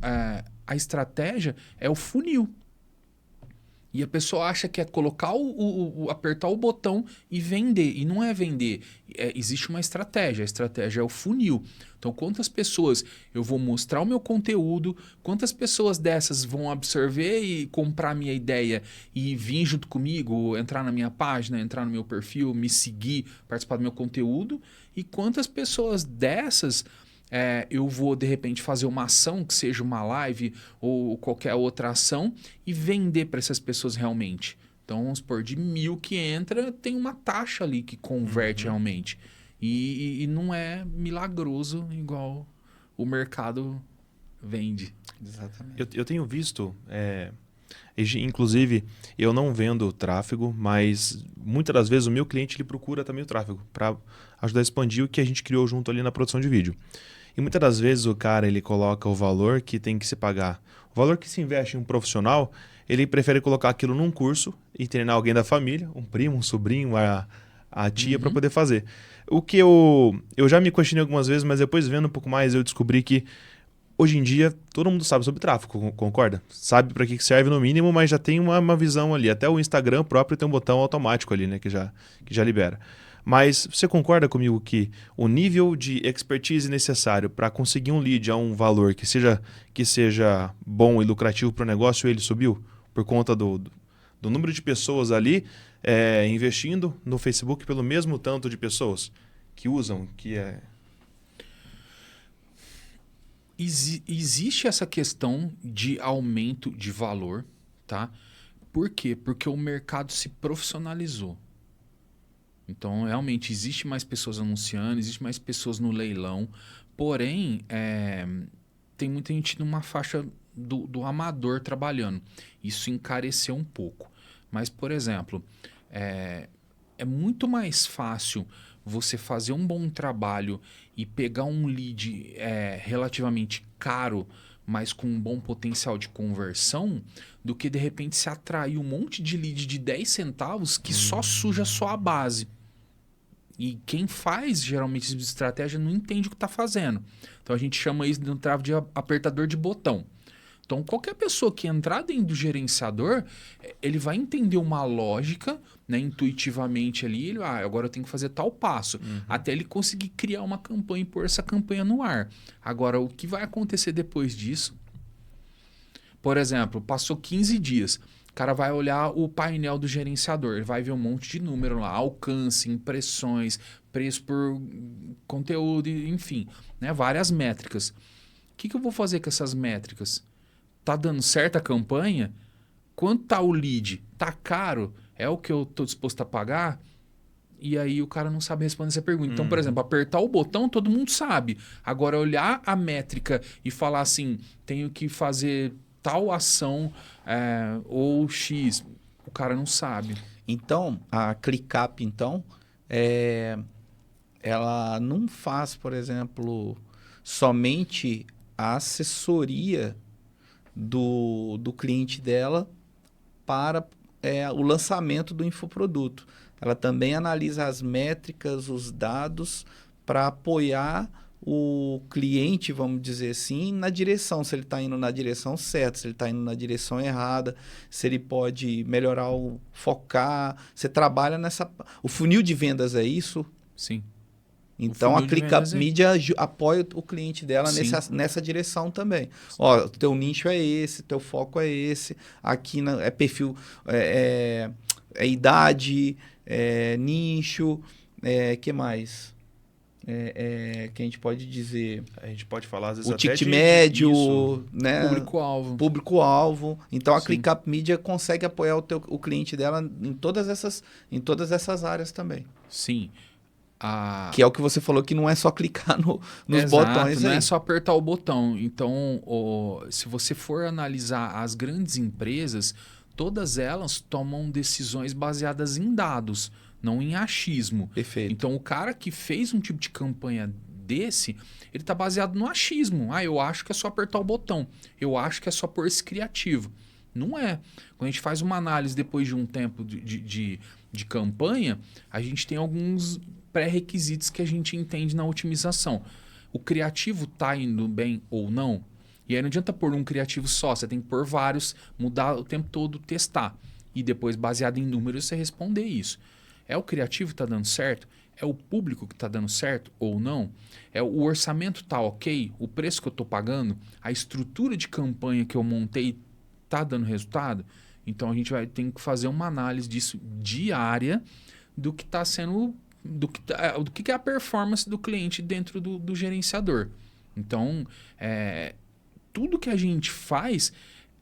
a estratégia é o funil. E a pessoa acha que é colocar apertar o botão e vender. E não é vender. Existe uma estratégia. A estratégia é o funil. Então, quantas pessoas eu vou mostrar o meu conteúdo, quantas pessoas dessas vão absorver e comprar minha ideia e vir junto comigo, entrar na minha página, entrar no meu perfil, me seguir, participar do meu conteúdo, e quantas pessoas dessas eu vou, de repente, fazer uma ação, que seja uma live ou qualquer outra ação, e vender para essas pessoas realmente. Então, vamos supor, de 1.000 que entra, tem uma taxa ali que converte realmente. E não é milagroso igual o mercado vende. Exatamente. Eu tenho visto, inclusive, eu não vendo tráfego, mas muitas das vezes o meu cliente ele procura também o tráfego para ajudar a expandir o que a gente criou junto ali na produção de vídeo. E muitas das vezes o cara ele coloca o valor que tem que se pagar. O valor que se investe em um profissional, ele prefere colocar aquilo num curso e treinar alguém da família, um primo, um sobrinho, a tia, para poder fazer. O que eu já me questionei algumas vezes, mas depois vendo um pouco mais eu descobri que hoje em dia todo mundo sabe sobre tráfego, concorda? Sabe para que serve no mínimo, mas já tem uma visão ali. Até o Instagram próprio tem um botão automático ali, né, que já libera. Mas você concorda comigo que o nível de expertise necessário para conseguir um lead a um valor que seja bom e lucrativo para o negócio, ele subiu? Por conta do número de pessoas ali investindo no Facebook pelo mesmo tanto de pessoas que usam, Existe essa questão de aumento de valor, tá? Por quê? Porque o mercado se profissionalizou. Então, realmente, existe mais pessoas anunciando, existe mais pessoas no leilão, porém, tem muita gente numa faixa do amador trabalhando. Isso encareceu um pouco. Mas, por exemplo, é muito mais fácil você fazer um bom trabalho e pegar um lead relativamente caro, mas com um bom potencial de conversão, do que de repente se atrair um monte de lead de 10 centavos que só suja só a base. E quem faz geralmente esse tipo de estratégia não entende o que está fazendo. Então a gente chama isso de tráfego de apertador de botão. Então qualquer pessoa que entrar dentro do gerenciador, ele vai entender uma lógica, né, intuitivamente ali, agora eu tenho que fazer tal passo, até ele conseguir criar uma campanha e pôr essa campanha no ar. Agora, o que vai acontecer depois disso? Por exemplo, passou 15 dias, o cara vai olhar o painel do gerenciador, ele vai ver um monte de número lá, alcance, impressões, preço por conteúdo, enfim, né, várias métricas. O que eu vou fazer com essas métricas? Tá dando certo a campanha? Quanto tá o lead? Tá caro? É o que eu tô disposto a pagar? E aí o cara não sabe responder essa pergunta. Então, por exemplo, apertar o botão todo mundo sabe. Agora, olhar a métrica e falar assim, tenho que fazer tal ação ou X, o cara não sabe. Então, a ClickUp, então, ela não faz, por exemplo, somente a assessoria do cliente dela para o lançamento do infoproduto. Ela também analisa as métricas, os dados, para apoiar o cliente, vamos dizer assim, na direção, se ele está indo na direção certa, se ele está indo na direção errada, se ele pode melhorar focar. Você trabalha nessa... O funil de vendas é isso? Sim. Então, a ClickUp Media apoia o cliente dela nessa direção também. Ó, teu nicho é esse, teu foco é esse, aqui é perfil, idade, nicho, que mais? Que a gente pode dizer... A gente pode falar, às vezes, o até ticket médio, né? Público-alvo. Público-alvo. Então, a ClickUp Media consegue apoiar o cliente dela em todas essas áreas também. Sim. Que é o que você falou, que não é só clicar nos Exato, botões não aí. é só apertar o botão. Então, se você for analisar as grandes empresas, todas elas tomam decisões baseadas em dados, não em achismo. Perfeito. Então, o cara que fez um tipo de campanha desse, ele está baseado no achismo. Ah, eu acho que é só apertar o botão. Eu acho que é só pôr esse criativo. Não é. Quando a gente faz uma análise depois de um tempo de campanha, a gente tem alguns pré-requisitos que a gente entende na otimização. O criativo está indo bem ou não? E aí não adianta pôr um criativo só, você tem que pôr vários, mudar o tempo todo, testar. E depois, baseado em números, você responder isso. É o criativo que está dando certo? É o público que está dando certo ou não? É o orçamento está ok? O preço que eu estou pagando? A estrutura de campanha que eu montei está dando resultado? Então a gente vai ter que fazer uma análise disso diária do que está sendo, do que é a performance do cliente dentro do gerenciador. Então, tudo que a gente faz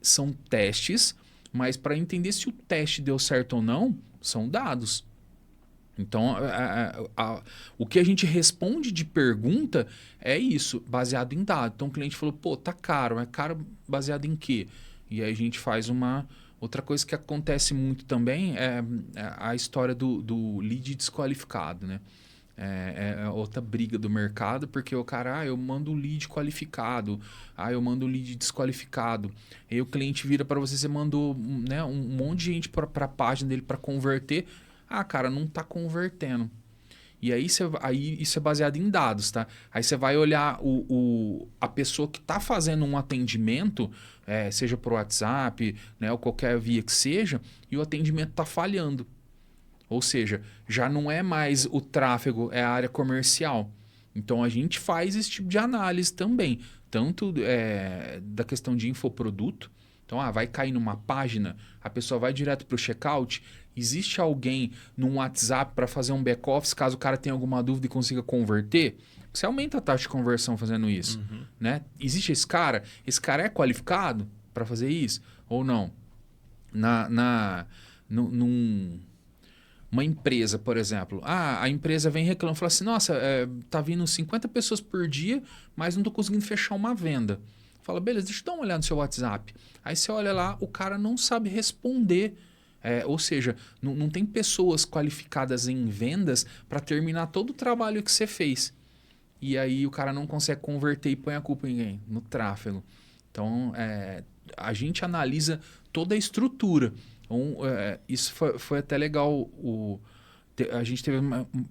são testes, mas para entender se o teste deu certo ou não, são dados. Então, o que a gente responde de pergunta é isso, baseado em dados. Então, o cliente falou, pô, tá caro. É caro baseado em quê? E aí a gente faz uma... Outra coisa que acontece muito também é a história do lead desqualificado, né? É outra briga do mercado, porque o cara, eu mando um lead qualificado, eu mando um lead desqualificado. Aí o cliente vira para você mandou, né, um monte de gente para a página dele para converter. Cara, não está convertendo. E aí, isso é baseado em dados, tá? Aí você vai olhar a pessoa que está fazendo um atendimento, seja por WhatsApp, né, ou qualquer via que seja, e o atendimento está falhando. Ou seja, já não é mais o tráfego, é a área comercial. Então a gente faz esse tipo de análise também, tanto da questão de infoproduto. Então, vai cair numa página, a pessoa vai direto para o checkout. Existe alguém no WhatsApp para fazer um back-office caso o cara tenha alguma dúvida e consiga converter? Você aumenta a taxa de conversão fazendo isso. Uhum. Né? Existe esse cara? Esse cara é qualificado para fazer isso? Ou não? Uma empresa, por exemplo. A empresa vem reclamando, fala assim, nossa, tá vindo 50 pessoas por dia, mas não estou conseguindo fechar uma venda. Fala, beleza, deixa eu dar uma olhada no seu WhatsApp. Aí você olha lá, o cara não sabe responder. Ou seja, não tem pessoas qualificadas em vendas para terminar todo o trabalho que você fez. E aí o cara não consegue converter e põe a culpa em quem? No tráfego. Então, a gente analisa toda a estrutura. Então, isso foi até legal. A gente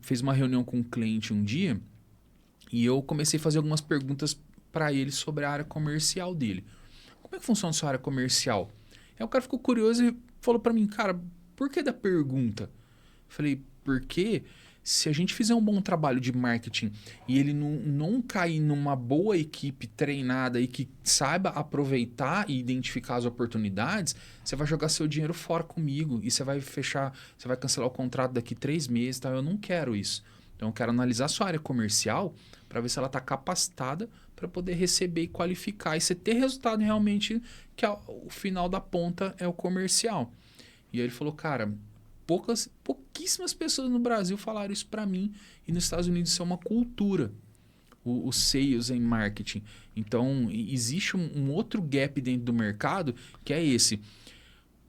fez uma reunião com um cliente um dia e eu comecei a fazer algumas perguntas para ele sobre a área comercial dele. Como é que funciona a sua área comercial? Aí o cara ficou curioso e falou para mim, cara, por que da pergunta? Eu falei, porque se a gente fizer um bom trabalho de marketing e ele não cair numa boa equipe treinada e que saiba aproveitar e identificar as oportunidades, você vai jogar seu dinheiro fora comigo e você vai cancelar o contrato daqui 3 meses, tá? Eu não quero isso. Então eu quero analisar a sua área comercial para ver se ela está capacitada para poder receber e qualificar e você ter resultado realmente que o final da ponta é o comercial. E aí ele falou, cara, pouquíssimas pessoas no Brasil falaram isso para mim e nos Estados Unidos isso é uma cultura, o sales em marketing. Então existe um outro gap dentro do mercado que é esse.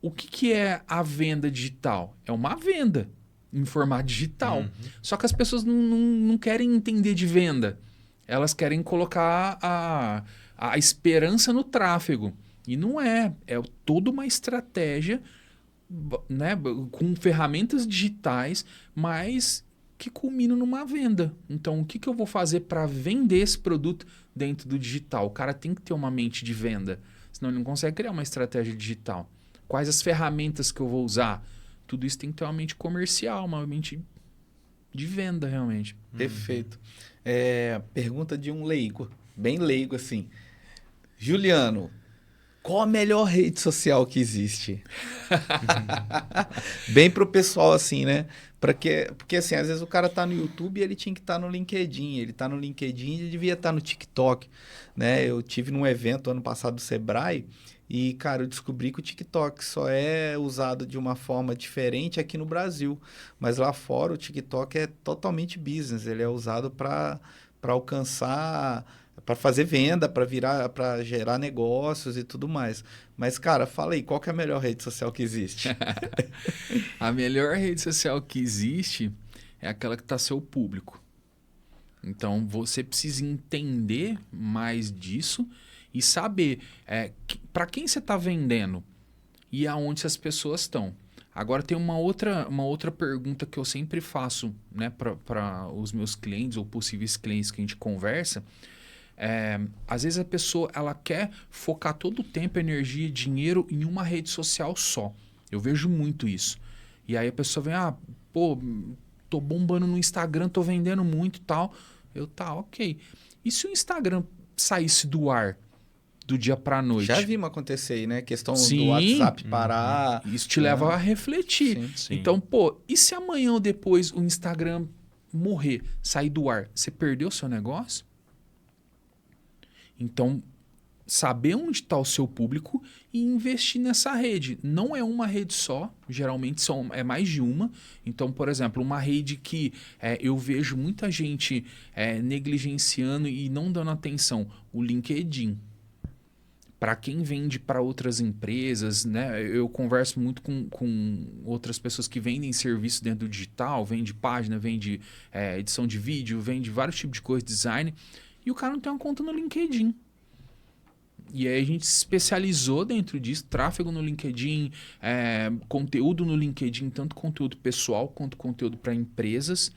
O que é a venda digital? É uma venda em formato digital. Uhum. Só que as pessoas não querem entender de venda. Elas querem colocar a esperança no tráfego. E não é. É toda uma estratégia, né, com ferramentas digitais, mas que culmina numa venda. Então, o que eu vou fazer para vender esse produto dentro do digital? O cara tem que ter uma mente de venda. Senão ele não consegue criar uma estratégia digital. Quais as ferramentas que eu vou usar? Tudo isso tem que ter uma mente comercial, uma mente de venda, realmente. Perfeito. Pergunta de um leigo, bem leigo assim. Juliano, qual a melhor rede social que existe? Bem pro pessoal assim, né? Porque assim, às vezes o cara tá no YouTube e ele tinha que estar no LinkedIn. Ele tá no LinkedIn e ele devia estar no TikTok, né? Eu tive num evento ano passado do Sebrae e, cara, eu descobri que o TikTok só é usado de uma forma diferente aqui no Brasil. Mas lá fora o TikTok é totalmente business. Ele é usado para alcançar, para fazer venda, para gerar negócios e tudo mais. Mas, cara, fala aí, qual que é a melhor rede social que existe? A melhor rede social que existe é aquela que está seu público. Então, você precisa entender mais disso e saber para quem você está vendendo e aonde as pessoas estão. Agora, tem uma outra pergunta que eu sempre faço, né, para os meus clientes ou possíveis clientes que a gente conversa. Às vezes a pessoa ela quer focar todo o tempo, energia e dinheiro em uma rede social só. Eu vejo muito isso. E aí a pessoa vem, tô bombando no Instagram, tô vendendo muito e tal. Ok. E se o Instagram saísse do ar do dia pra noite? Já vimos acontecer aí, né? Questão Sim. do WhatsApp parar. Isso te leva a refletir. Sim. Sim. Então, e se amanhã ou depois o Instagram morrer, sair do ar? Você perdeu o seu negócio? Então, saber onde está o seu público e investir nessa rede. Não é uma rede só, geralmente é mais de uma. Então, por exemplo, uma rede que eu vejo muita gente negligenciando e não dando atenção, o LinkedIn. Para quem vende para outras empresas, né? Eu converso muito com outras pessoas que vendem serviço dentro do digital, vende página, vende edição de vídeo, vende vários tipos de coisa, design, e o cara não tem uma conta no LinkedIn. E aí a gente se especializou dentro disso, tráfego no LinkedIn, conteúdo no LinkedIn, tanto conteúdo pessoal quanto conteúdo para empresas,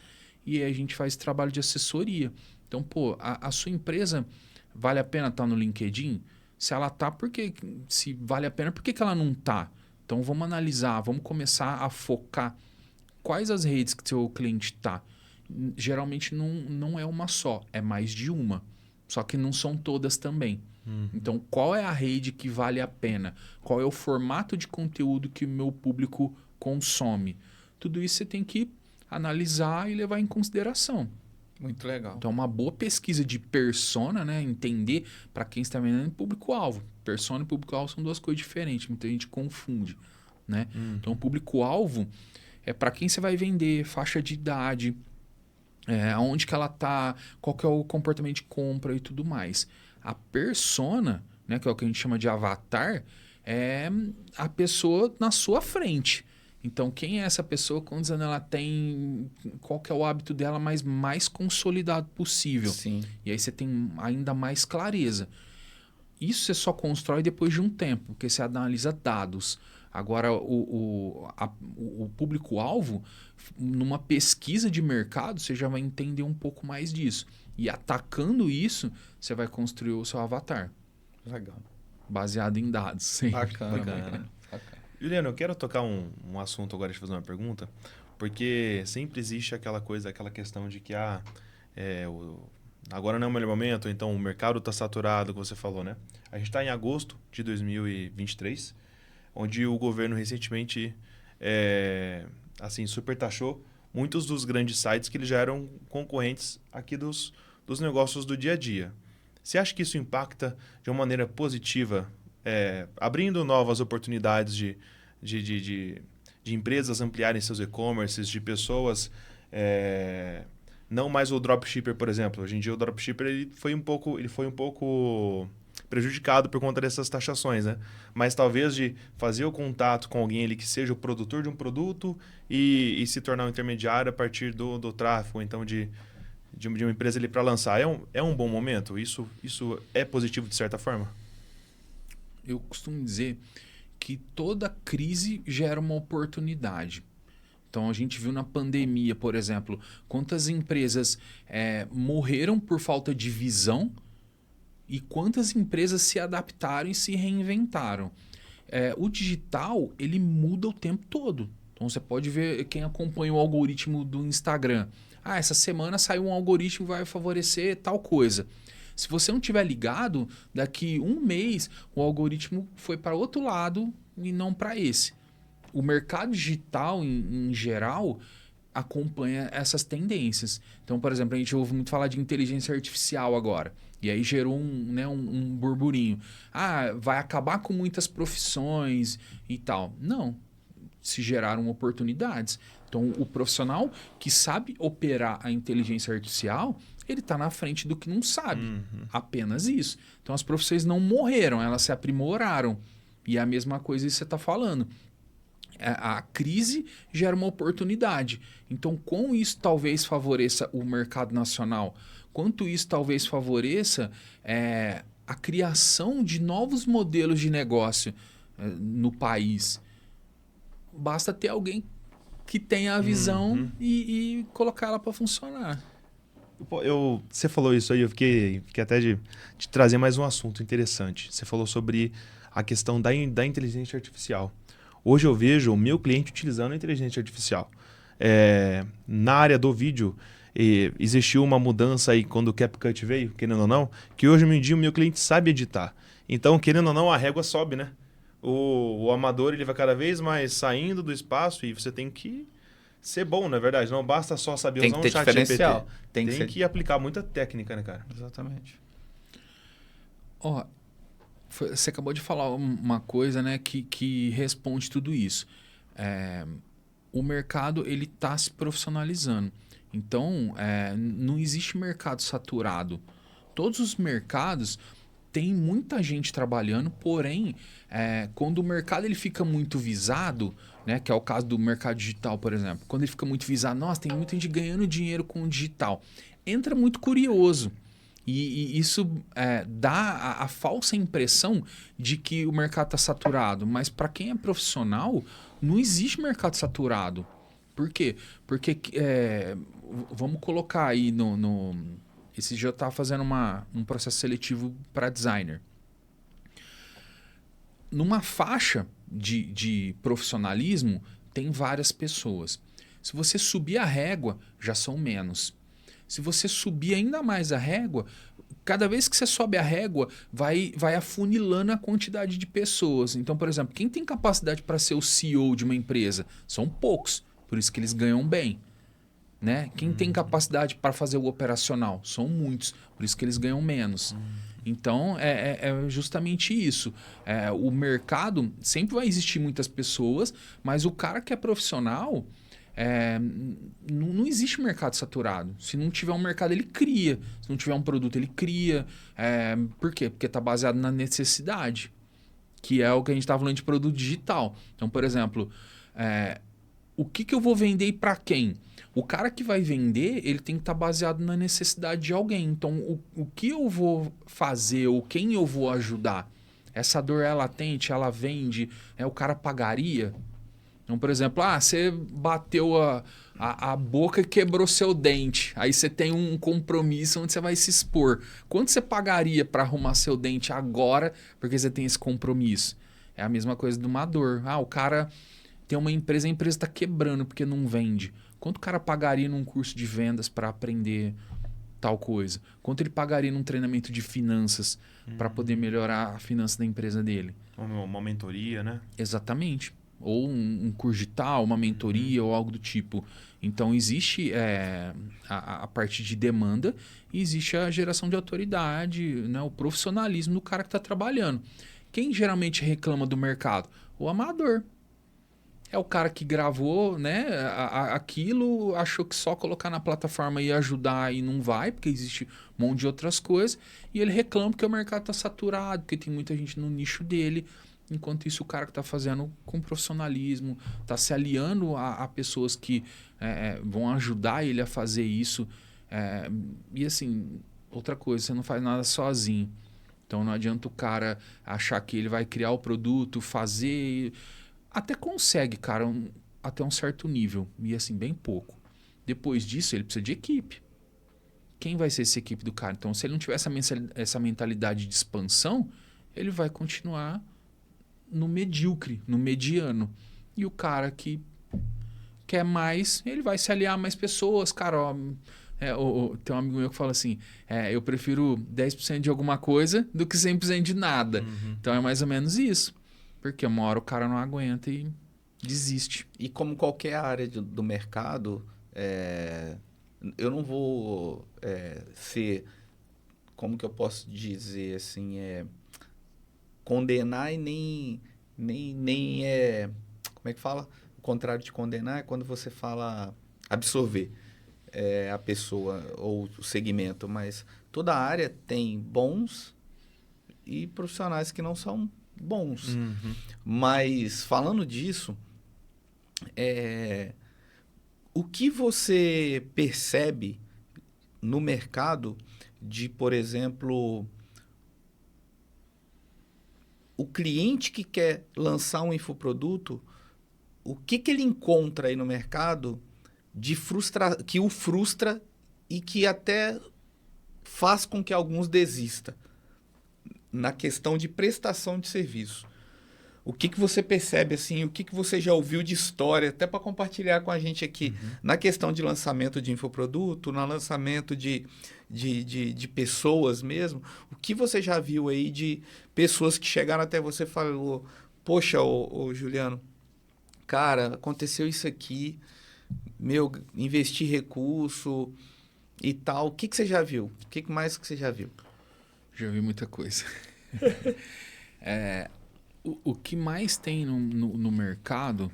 e aí a gente faz trabalho de assessoria. Então, a sua empresa vale a pena estar no LinkedIn? Se ela tá, se vale a pena, por que ela não tá? Então vamos analisar, vamos começar a focar quais as redes que seu cliente tá. Geralmente não é uma só, é mais de uma. Só que não são todas também. Então, qual é a rede que vale a pena? Qual é o formato de conteúdo que o meu público consome? Tudo isso você tem que analisar e levar em consideração. Muito legal. Então, uma boa pesquisa de persona, né? Entender para quem está vendendo público-alvo. Persona e público-alvo são duas coisas diferentes, muita gente confunde, né? Então, público-alvo é para quem você vai vender, faixa de idade, aonde que ela está, qual que é o comportamento de compra e tudo mais. A persona, né, que é o que a gente chama de avatar, é a pessoa na sua frente. Então, quem é essa pessoa, quantos anos ela tem, qual que é o hábito dela mais consolidado possível. Sim. E aí você tem ainda mais clareza. Isso você só constrói depois de um tempo, porque você analisa dados. Agora, o público-alvo, numa pesquisa de mercado, você já vai entender um pouco mais disso. E atacando isso, você vai construir o seu avatar. Legal. Baseado em dados. Sim. Bacana. Juliano, eu quero tocar um assunto agora, de fazer uma pergunta, porque sempre existe aquela questão de que agora não é o melhor momento, então o mercado está saturado, como você falou, né? A gente está em agosto de 2023, onde o governo recentemente supertaxou muitos dos grandes sites que eles já eram concorrentes aqui dos negócios do dia a dia. Você acha que isso impacta de uma maneira positiva, abrindo novas oportunidades de empresas ampliarem seus e-commerces, de pessoas... não mais o dropshipper, por exemplo. Hoje em dia o dropshipper ele foi um pouco prejudicado por conta dessas taxações, né? Mas talvez de fazer o contato com alguém ali que seja o produtor de um produto e se tornar um intermediário a partir do tráfego, então de uma empresa ali para lançar. É um bom momento? Isso é positivo de certa forma? Eu costumo dizer que toda crise gera uma oportunidade. Então, a gente viu na pandemia, por exemplo, quantas empresas morreram por falta de visão e quantas empresas se adaptaram e se reinventaram. O digital, ele muda o tempo todo. Então, você pode ver quem acompanha o algoritmo do Instagram. Essa semana saiu um algoritmo que vai favorecer tal coisa. Se você não tiver ligado, daqui um mês o algoritmo foi para outro lado e não para esse. O mercado digital, em geral, acompanha essas tendências. Então, por exemplo, a gente ouve muito falar de inteligência artificial agora. E aí gerou um burburinho. Ah, vai acabar com muitas profissões e tal. Não. Se geraram oportunidades. Então, o profissional que sabe operar a inteligência artificial, ele está na frente do que não sabe. Apenas isso. Então, as profissões não morreram, elas se aprimoraram. E é a mesma coisa que você está falando. A crise gera uma oportunidade. Então, com isso talvez favoreça o mercado nacional, quanto isso talvez favoreça a criação de novos modelos de negócio no país. Basta ter alguém que tenha a visão e colocar ela para funcionar. Você falou isso aí, eu fiquei até de trazer mais um assunto interessante. Você falou sobre a questão da inteligência artificial. Hoje eu vejo o meu cliente utilizando a inteligência artificial. Na área do vídeo, existiu uma mudança aí quando o CapCut veio, querendo ou não, que hoje em dia o meu cliente sabe editar. Então, querendo ou não, a régua sobe, né? O amador ele vai cada vez mais saindo do espaço e você tem que ser bom, na verdade. Não basta só saber usar um chat GPT. Tem que aplicar muita técnica, né, cara? Exatamente. Ó, você acabou de falar uma coisa, né, que responde tudo isso. O mercado ele está se profissionalizando. Então, não existe mercado saturado. Todos os mercados têm muita gente trabalhando, porém, quando o mercado ele fica muito visado, né, que é o caso do mercado digital, por exemplo, quando ele fica muito visado, nossa, tem muita gente ganhando dinheiro com o digital, entra muito curioso. E isso dá a falsa impressão de que o mercado está saturado. Mas para quem é profissional, não existe mercado saturado. Por quê? Porque vamos colocar aí esse dia eu estava fazendo um processo seletivo para designer. Numa faixa de profissionalismo, tem várias pessoas. Se você subir a régua, já são menos. Se você subir ainda mais a régua, cada vez que você sobe a régua, vai afunilando a quantidade de pessoas. Então, por exemplo, quem tem capacidade para ser o CEO de uma empresa? São poucos, por isso que eles ganham bem. Né? Quem tem capacidade para fazer o operacional? São muitos, por isso que eles ganham menos. Então, é justamente isso. O mercado, sempre vai existir muitas pessoas, mas o cara que é profissional... não existe mercado saturado. Se não tiver um mercado, ele cria. Se não tiver um produto, ele cria. Por quê? Porque está baseado na necessidade, que é o que a gente estava falando de produto digital. Então, por exemplo, o que eu vou vender e para quem? O cara que vai vender, ele tem que estar baseado na necessidade de alguém. Então, o que eu vou fazer ou quem eu vou ajudar? Essa dor é latente, ela vende, o cara pagaria? Então, por exemplo, você bateu a boca e quebrou seu dente. Aí você tem um compromisso onde você vai se expor. Quanto você pagaria para arrumar seu dente agora porque você tem esse compromisso? É a mesma coisa de uma dor. O cara tem uma empresa, a empresa está quebrando porque não vende. Quanto o cara pagaria num curso de vendas para aprender tal coisa? Quanto ele pagaria num treinamento de finanças para poder melhorar a finança da empresa dele? Uma mentoria, né? Exatamente. Ou um curso digital, uma mentoria ou algo do tipo. Então, existe a parte de demanda e existe a geração de autoridade, né? O profissionalismo do cara que está trabalhando. Quem geralmente reclama do mercado? O amador. É o cara que gravou, né, aquilo, achou que só colocar na plataforma ia ajudar e não vai, porque existe um monte de outras coisas. E ele reclama porque o mercado está saturado, porque tem muita gente no nicho dele. Enquanto isso, o cara que está fazendo com profissionalismo, está se aliando a pessoas que vão ajudar ele a fazer isso. E assim, outra coisa, você não faz nada sozinho. Então não adianta o cara achar que ele vai criar o produto, fazer... Até consegue, cara, até um certo nível. E assim, bem pouco. Depois disso, ele precisa de equipe. Quem vai ser essa equipe do cara? Então, se ele não tiver essa mentalidade de expansão, ele vai continuar no medíocre, no mediano. E o cara que quer mais, ele vai se aliar a mais pessoas. Cara, tem um amigo meu que fala assim, eu prefiro 10% de alguma coisa do que 100% de nada. Então, é mais ou menos isso. Porque uma hora o cara não aguenta e desiste. E como qualquer área do mercado, Eu não vou ser, como que eu posso dizer assim, condenar e nem como é que fala? O contrário de condenar é quando você fala absorver a pessoa ou o segmento, mas toda área tem bons e profissionais que não são bons. Mas falando disso, o que você percebe no mercado de, por exemplo, o cliente que quer lançar um infoproduto, o que ele encontra aí no mercado que o frustra e que até faz com que alguns desistam na questão de prestação de serviço? O que você percebe, assim, o que você já ouviu de história, até para compartilhar com a gente aqui, na questão de lançamento de infoproduto, no lançamento de pessoas mesmo, o que você já viu aí de pessoas que chegaram até você e falou, poxa, ô Juliano, cara, aconteceu isso aqui, investi recurso e tal. O que você já viu? O que mais que você já viu? Já vi muita coisa. O que mais tem no mercado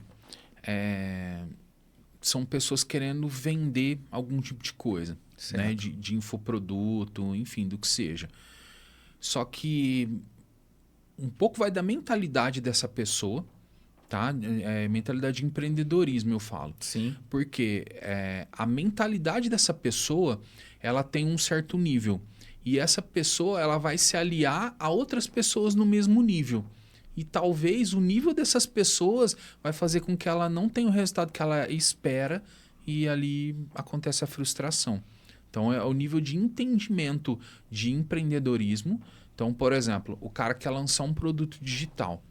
são pessoas querendo vender algum tipo de coisa, né? De infoproduto, enfim, do que seja. Só que um pouco vai da mentalidade dessa pessoa, tá? Mentalidade de empreendedorismo, eu falo. Sim. Porque a mentalidade dessa pessoa, ela tem um certo nível. E essa pessoa, ela vai se aliar a outras pessoas no mesmo nível. E talvez o nível dessas pessoas vai fazer com que ela não tenha o resultado que ela espera e ali acontece a frustração. Então, é o nível de entendimento de empreendedorismo. Então, por exemplo, o cara quer lançar um produto digital,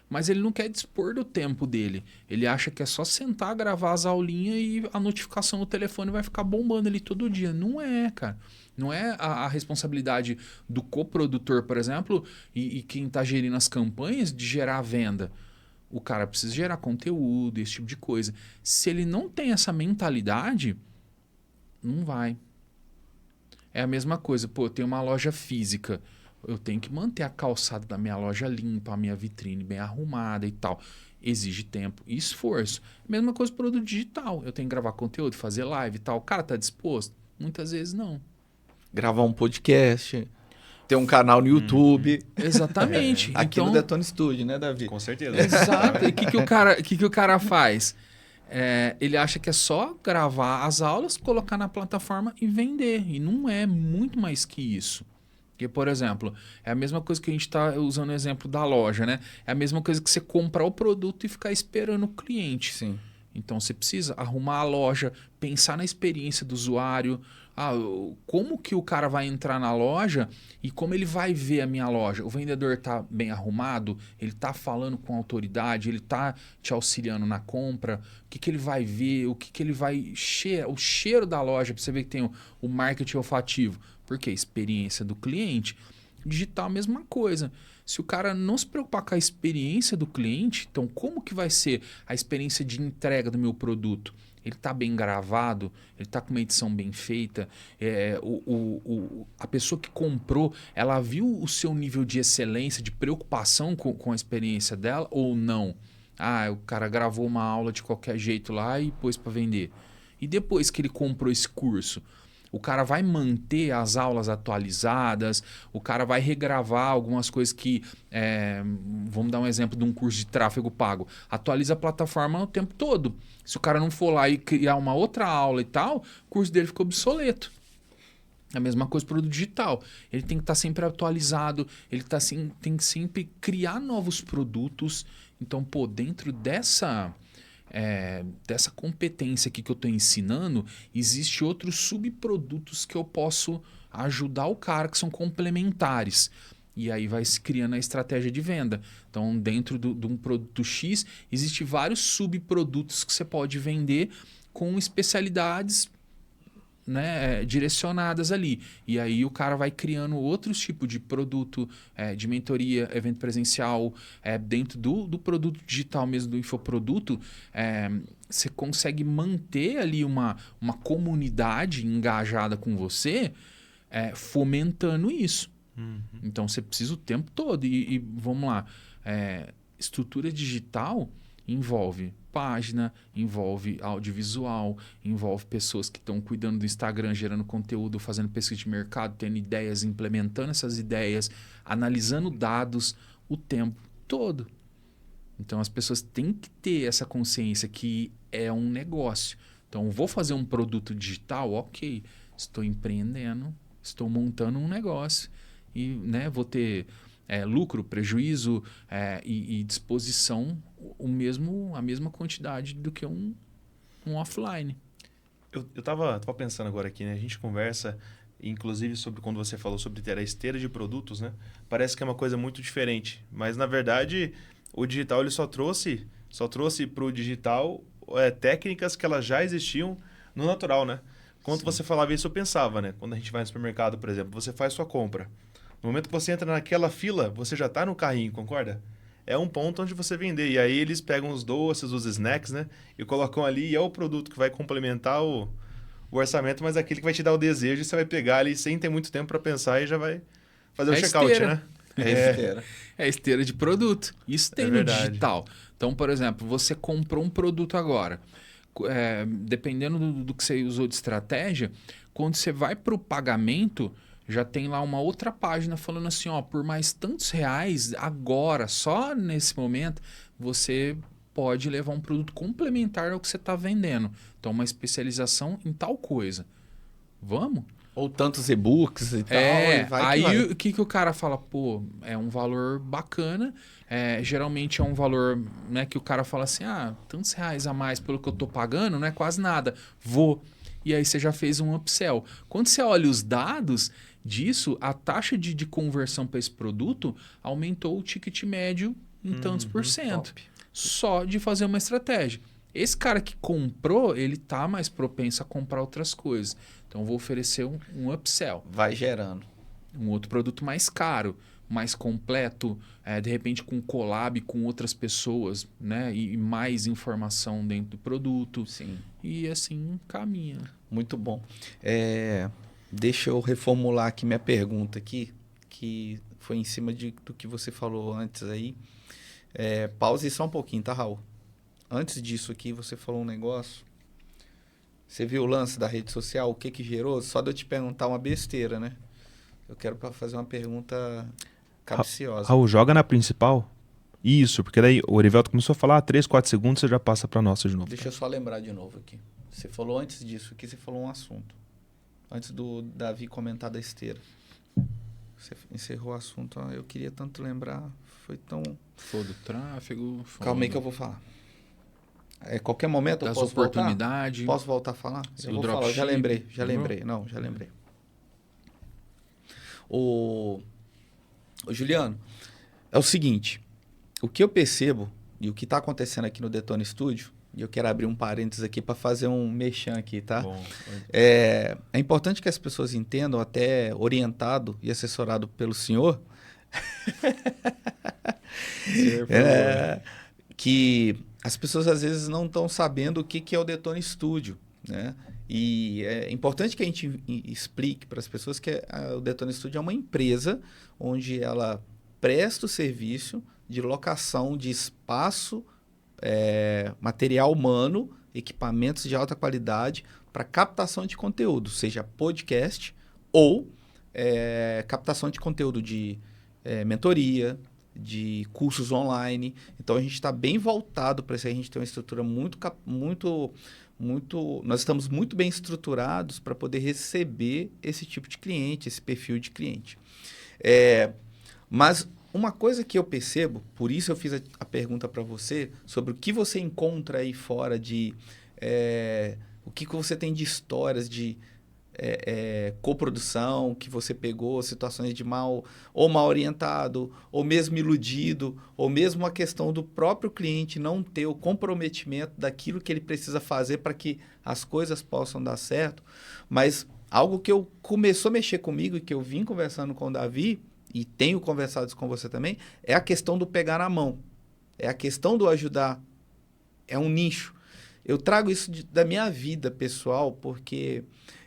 mas ele não quer dispor do tempo dele. Ele acha que é só sentar, gravar as aulinhas e a notificação no telefone vai ficar bombando ali todo dia. Não é, cara. Não é a responsabilidade do coprodutor, por exemplo, e quem está gerindo as campanhas de gerar a venda. O cara precisa gerar conteúdo, esse tipo de coisa. Se ele não tem essa mentalidade, não vai. É a mesma coisa. Pô, eu tenho uma loja física. Eu tenho que manter a calçada da minha loja limpa, a minha vitrine bem arrumada e tal. Exige tempo e esforço. Mesma coisa para o produto digital. Eu tenho que gravar conteúdo, fazer live e tal. O cara está disposto? Muitas vezes não. Gravar um podcast, ter um canal no YouTube. Exatamente. Aqui então, no Detone Studio, né, Davi? Com certeza. Exato. E o que o cara faz? Ele acha que é só gravar as aulas, colocar na plataforma e vender. E não é muito mais que isso. Porque, por exemplo, é a mesma coisa que a gente está usando o exemplo da loja, né? É a mesma coisa que você comprar o produto e ficar esperando o cliente. Sim. Então, você precisa arrumar a loja, pensar na experiência do usuário. Como que o cara vai entrar na loja e como ele vai ver a minha loja? O vendedor está bem arrumado? Ele está falando com autoridade? Ele está te auxiliando na compra? O que ele vai ver? O que ele vai... O cheiro da loja, para você ver que tem o marketing olfativo. Por quê? Experiência do cliente. Digital, a mesma coisa. Se o cara não se preocupar com a experiência do cliente, então como que vai ser a experiência de entrega do meu produto? Ele está bem gravado? Ele está com uma edição bem feita? A pessoa que comprou, ela viu o seu nível de excelência, de preocupação com a experiência dela ou não? O cara gravou uma aula de qualquer jeito lá e pôs para vender. E depois que ele comprou esse curso, o cara vai manter as aulas atualizadas, o cara vai regravar algumas coisas que... vamos dar um exemplo de um curso de tráfego pago. Atualiza a plataforma o tempo todo. Se o cara não for lá e criar uma outra aula e tal, o curso dele ficou obsoleto. A mesma coisa para o digital. Ele tem que estar sempre atualizado, ele tem que sempre criar novos produtos. Então, dentro dessa competência aqui que eu estou ensinando, existe outros subprodutos que eu posso ajudar o cara, que são complementares. E aí vai se criando a estratégia de venda. Então, dentro de um produto X, existem vários subprodutos que você pode vender com especialidades né, direcionadas ali. E aí o cara vai criando outros tipos de produto, de mentoria, evento presencial, dentro do produto digital mesmo, do infoproduto, você consegue manter ali uma comunidade engajada com você, fomentando isso. Então você precisa o tempo todo. E vamos lá, estrutura digital envolve página, envolve audiovisual, envolve pessoas que estão cuidando do Instagram, gerando conteúdo, fazendo pesquisa de mercado, tendo ideias, implementando essas ideias, analisando dados o tempo todo. Então as pessoas têm que ter essa consciência que é um negócio. Então vou fazer um produto digital, ok, estou empreendendo, estou montando um negócio e, né, vou ter lucro, prejuízo e disposição a mesma quantidade do que um offline. Eu tava pensando agora aqui, né? A gente conversa, inclusive, sobre quando você falou sobre ter a esteira de produtos, né? Parece que é uma coisa muito diferente. Mas, na verdade, o digital ele só trouxe para o digital técnicas que elas já existiam no natural, né? Quando Sim. você falava isso, eu pensava, né? Quando a gente vai no supermercado, por exemplo, você faz sua compra. No momento que você entra naquela fila, você já está no carrinho, concorda? É um ponto onde você vender. E aí eles pegam os doces, os snacks, né? E colocam ali e é o produto que vai complementar o orçamento, mas aquele que vai te dar o desejo e você vai pegar ali sem ter muito tempo para pensar e já vai fazer o checkout, esteira. né? É esteira de produto. Isso tem no verdade. digital. Então, por exemplo, você comprou um produto agora. Dependendo do que você usou de estratégia, quando você vai para o pagamento, já tem lá uma outra página falando assim, ó, por mais tantos reais, agora, só nesse momento, você pode levar um produto complementar ao que você está vendendo. Então, uma especialização em tal coisa. Vamos? Ou tantos e-books e tal. E vai que vai. O que o cara fala? Pô, é um valor bacana. Geralmente é um valor, né, que o cara fala assim, tantos reais a mais pelo que eu tô pagando, não é quase nada. Vou. E aí você já fez um upsell. Quando você olha os dados disso, a taxa de conversão para esse produto aumentou o ticket médio em tantos por cento. Top. Só de fazer uma estratégia. Esse cara que comprou, ele tá mais propenso a comprar outras coisas. Então, eu vou oferecer um upsell. Vai gerando. Um outro produto mais caro, mais completo, de repente com collab com outras pessoas, né? E mais informação dentro do produto. Sim. E assim caminha. Muito bom. Deixa eu reformular aqui minha pergunta aqui, que foi em cima do que você falou antes aí. Pause só um pouquinho, tá, Raul? Antes disso aqui, você falou um negócio. Você viu o lance da rede social, o que gerou? Só de eu te perguntar uma besteira, né? Eu quero fazer uma pergunta capciosa. Raul, joga na principal. Isso, porque daí o Orivelto começou a falar 3, 4 segundos, você já passa para nossa de novo. Deixa eu só lembrar de novo aqui. Você falou antes disso aqui, você falou um assunto. Antes do Davi comentar da esteira. Você encerrou o assunto, eu queria tanto lembrar, foi tão... Foi do tráfego. Calma aí que eu vou falar. Qualquer momento eu das posso oportunidades. voltar? Posso voltar a falar? Sim, Eu vou falar, eu já lembrei. Já lembrei. Ô, Juliano, é o seguinte, o que eu percebo e o que está acontecendo aqui no Detona Studio, e eu quero abrir um parênteses aqui para fazer um merchan aqui, tá? Bom, É importante que as pessoas entendam, até orientado e assessorado pelo senhor, que as pessoas às vezes não estão sabendo o que é o Detona Studio, né? E é importante que a gente explique para as pessoas que o Detona Studio é uma empresa onde ela presta o serviço de locação de espaço, material humano, equipamentos de alta qualidade para captação de conteúdo, seja podcast ou captação de conteúdo de mentoria, de cursos online. Então, a gente está bem voltado para isso. A gente tem uma estrutura nós estamos muito bem estruturados para poder receber esse tipo de cliente, esse perfil de cliente. Mas uma coisa que eu percebo, por isso eu fiz a pergunta para você, sobre o que você encontra aí fora o que você tem de histórias de coprodução, que você pegou situações de mal orientado, ou mesmo iludido, ou mesmo a questão do próprio cliente não ter o comprometimento daquilo que ele precisa fazer para que as coisas possam dar certo. Mas algo que começou a mexer comigo e que eu vim conversando com o Davi, e tenho conversado isso com você também, é a questão do pegar na mão. É a questão do ajudar. É um nicho. Eu trago isso da minha vida pessoal, porque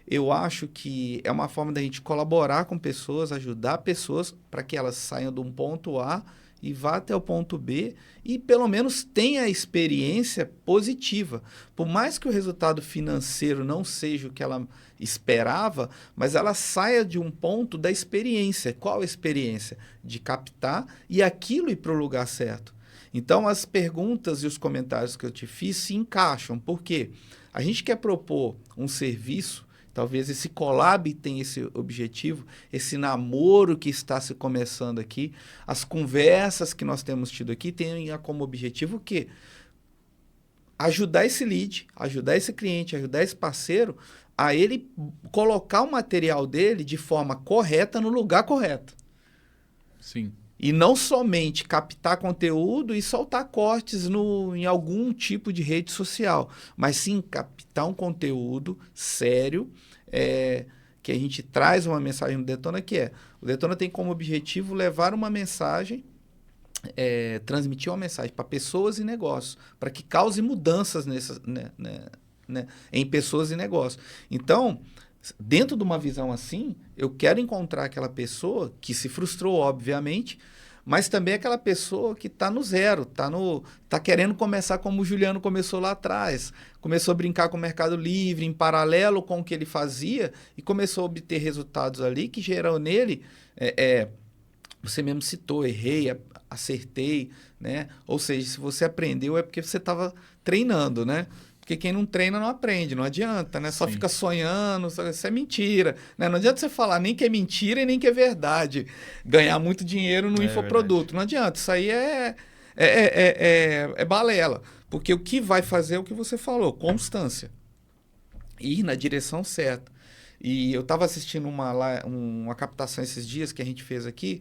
eu acho que é uma forma da gente colaborar com pessoas, ajudar pessoas para que elas saiam de um ponto A e vá até o ponto B e pelo menos tenha a experiência positiva. Por mais que o resultado financeiro não seja o que ela esperava, mas ela saia de um ponto da experiência. Qual a experiência? De captar e aquilo ir para o lugar certo. Então, as perguntas e os comentários que eu te fiz se encaixam. Por quê? A gente quer propor um serviço, talvez esse collab tenha esse objetivo, esse namoro que está se começando aqui, as conversas que nós temos tido aqui tenham como objetivo o quê? Ajudar esse lead, ajudar esse cliente, ajudar esse parceiro a ele colocar o material dele de forma correta no lugar correto. Sim. E não somente captar conteúdo e soltar cortes em algum tipo de rede social, mas sim captar um conteúdo sério, que a gente traz uma mensagem no Detona, o Detona tem como objetivo levar uma mensagem, transmitir uma mensagem para pessoas e negócios, para que cause mudanças em pessoas e negócios. Então, dentro de uma visão assim, eu quero encontrar aquela pessoa que se frustrou, obviamente, mas também aquela pessoa que está no zero, tá querendo começar como o Juliano começou lá atrás. Começou a brincar com o Mercado Livre em paralelo com o que ele fazia e começou a obter resultados ali que geram nele, você mesmo citou, errei, acertei, né? Ou seja, se você aprendeu é porque você estava treinando, né? Porque quem não treina não aprende, não adianta, né? Só fica sonhando, isso é mentira. Né? Não adianta você falar nem que é mentira e nem que é verdade. Ganhar muito dinheiro no infoproduto. Não adianta, isso aí é balela. Porque o que vai fazer é o que você falou, constância. Ir na direção certa. E eu estava assistindo uma captação esses dias que a gente fez aqui,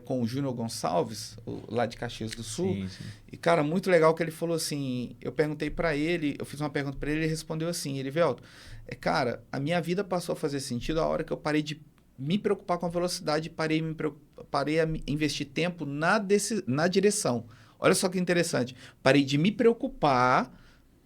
com o Júnior Gonçalves, lá de Caxias do Sul. Sim, sim. E, cara, muito legal que ele falou assim, eu perguntei para ele, eu fiz uma pergunta para ele, ele respondeu assim, Erivelto, cara, a minha vida passou a fazer sentido a hora que eu parei de me preocupar com a velocidade, parei a investir tempo na direção. Olha só que interessante, parei de me preocupar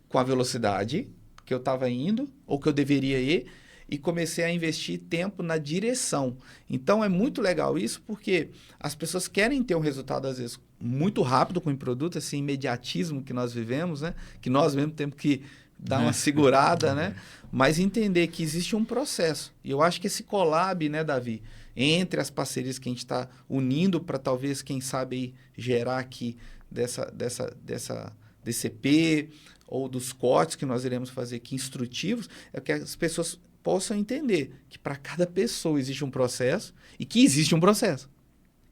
com a velocidade que eu estava indo, ou que eu deveria ir, e comecei a investir tempo na direção. Então, é muito legal isso, porque as pessoas querem ter um resultado, às vezes, muito rápido com o produto, esse imediatismo que nós vivemos, né? Que nós mesmo temos que dar uma segurada, né? Mas entender que existe um processo. E eu acho que esse collab, né, Davi, entre as parcerias que a gente está unindo para talvez, quem sabe, aí, gerar aqui desse EP ou dos cortes que nós iremos fazer aqui instrutivos, é que as pessoas possam entender que para cada pessoa existe um processo e que existe um processo.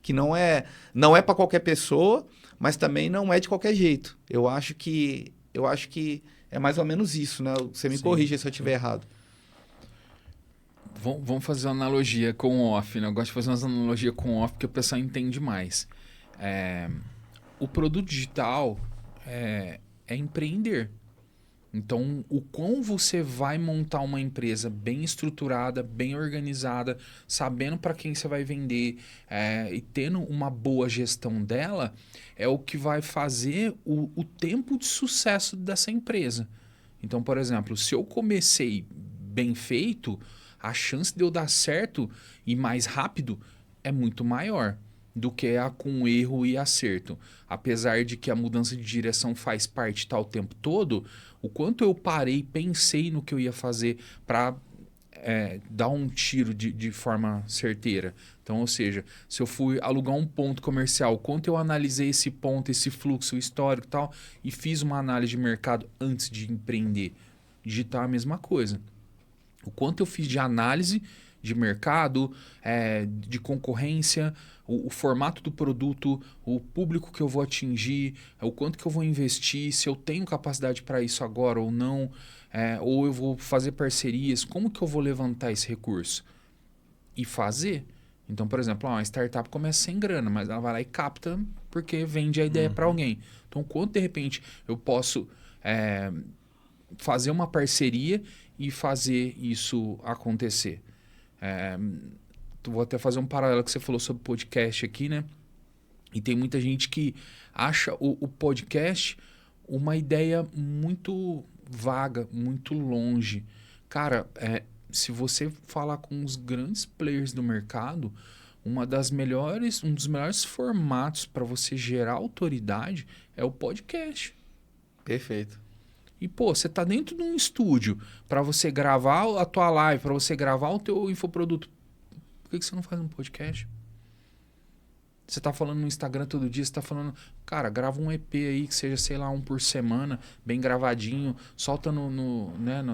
Que não é para qualquer pessoa, mas também não é de qualquer jeito. Eu acho que é mais ou menos isso, né? Você me corrija se eu estiver errado. Vamos fazer uma analogia com o off, né? Eu gosto de fazer uma analogia com o off porque o pessoal entende mais. O produto digital é empreender. Então, o quão você vai montar uma empresa bem estruturada, bem organizada, sabendo para quem você vai vender e tendo uma boa gestão dela, é o que vai fazer o tempo de sucesso dessa empresa. Então, por exemplo, se eu comecei bem feito, a chance de eu dar certo e mais rápido é muito maior do que a com erro e acerto. Apesar de que a mudança de direção faz parte o tempo todo, o quanto eu parei, pensei no que eu ia fazer para dar um tiro de forma certeira. Então, ou seja, se eu fui alugar um ponto comercial, quanto eu analisei esse ponto, esse fluxo histórico e tal, e fiz uma análise de mercado antes de empreender. Digital é a mesma coisa. O quanto eu fiz de análise de mercado, de concorrência, o formato do produto, o público que eu vou atingir, o quanto que eu vou investir, se eu tenho capacidade para isso agora ou não, ou eu vou fazer parcerias, como que eu vou levantar esse recurso? E fazer. Então, por exemplo, uma startup começa sem grana, mas ela vai lá e capta porque vende a ideia para alguém. Então, quanto de repente eu posso fazer uma parceria e fazer isso acontecer? Vou até fazer um paralelo que você falou sobre podcast aqui, né? E tem muita gente que acha o podcast uma ideia muito vaga, muito longe. Cara, se você falar com os grandes players do mercado, um dos melhores formatos para você gerar autoridade é o podcast. Perfeito. E, pô, você tá dentro de um estúdio para você gravar a tua live, para você gravar o teu infoproduto. Por que você não faz um podcast? Você tá falando no Instagram todo dia, você tá falando... Cara, grava um EP aí, que seja, sei lá, um por semana, bem gravadinho, solta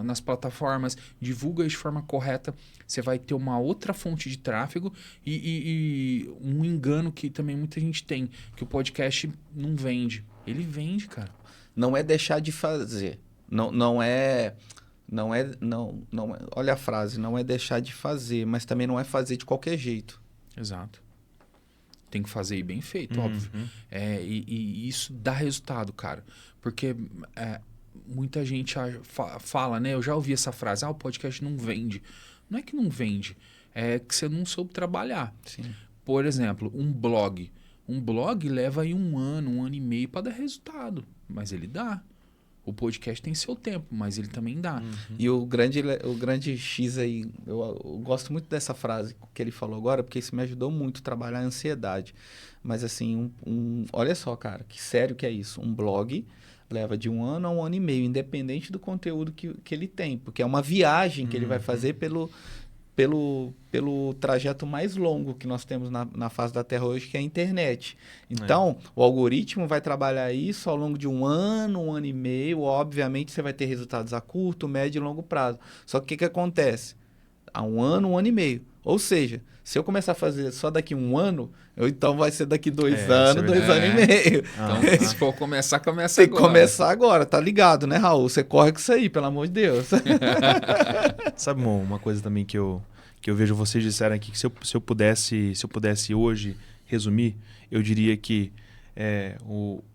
nas plataformas, divulga de forma correta, você vai ter uma outra fonte de tráfego e um engano que também muita gente tem, que o podcast não vende. Ele vende, cara. Não é deixar de fazer. Não é... Olha a frase, não é deixar de fazer, mas também não é fazer de qualquer jeito. Exato. Tem que fazer bem feito, óbvio. E isso dá resultado, cara. Porque muita gente fala, né? Eu já ouvi essa frase, o podcast não vende. Não é que não vende, é que você não soube trabalhar. Sim. Por exemplo, um blog. Um blog leva aí 1 ano, 1 ano e meio para dar resultado, mas ele dá. O podcast tem seu tempo, mas ele também dá. E o grande X aí, eu gosto muito dessa frase que ele falou agora, porque isso me ajudou muito a trabalhar a ansiedade. Mas assim, olha só, cara, que sério que é isso. Um blog leva de 1 ano a 1 ano e meio, independente do conteúdo que ele tem. Porque é uma viagem que ele vai fazer pelo trajeto mais longo que nós temos na face da Terra hoje, que é a internet. Então, o algoritmo vai trabalhar isso ao longo de 1 ano, 1 ano e meio. Obviamente, você vai ter resultados a curto, médio e longo prazo. Só que o que acontece? Há 1 ano, 1 ano e meio. Ou seja, se eu começar a fazer só daqui 1 ano, então vai ser daqui 2 anos, 2 anos e meio. Então, se for começar, começa Tem agora. que começar agora, tá ligado, né, Raul? Você corre com isso aí, pelo amor de Deus. Sabe, uma coisa também que eu vejo vocês disseram aqui, que se eu pudesse hoje resumir, eu diria que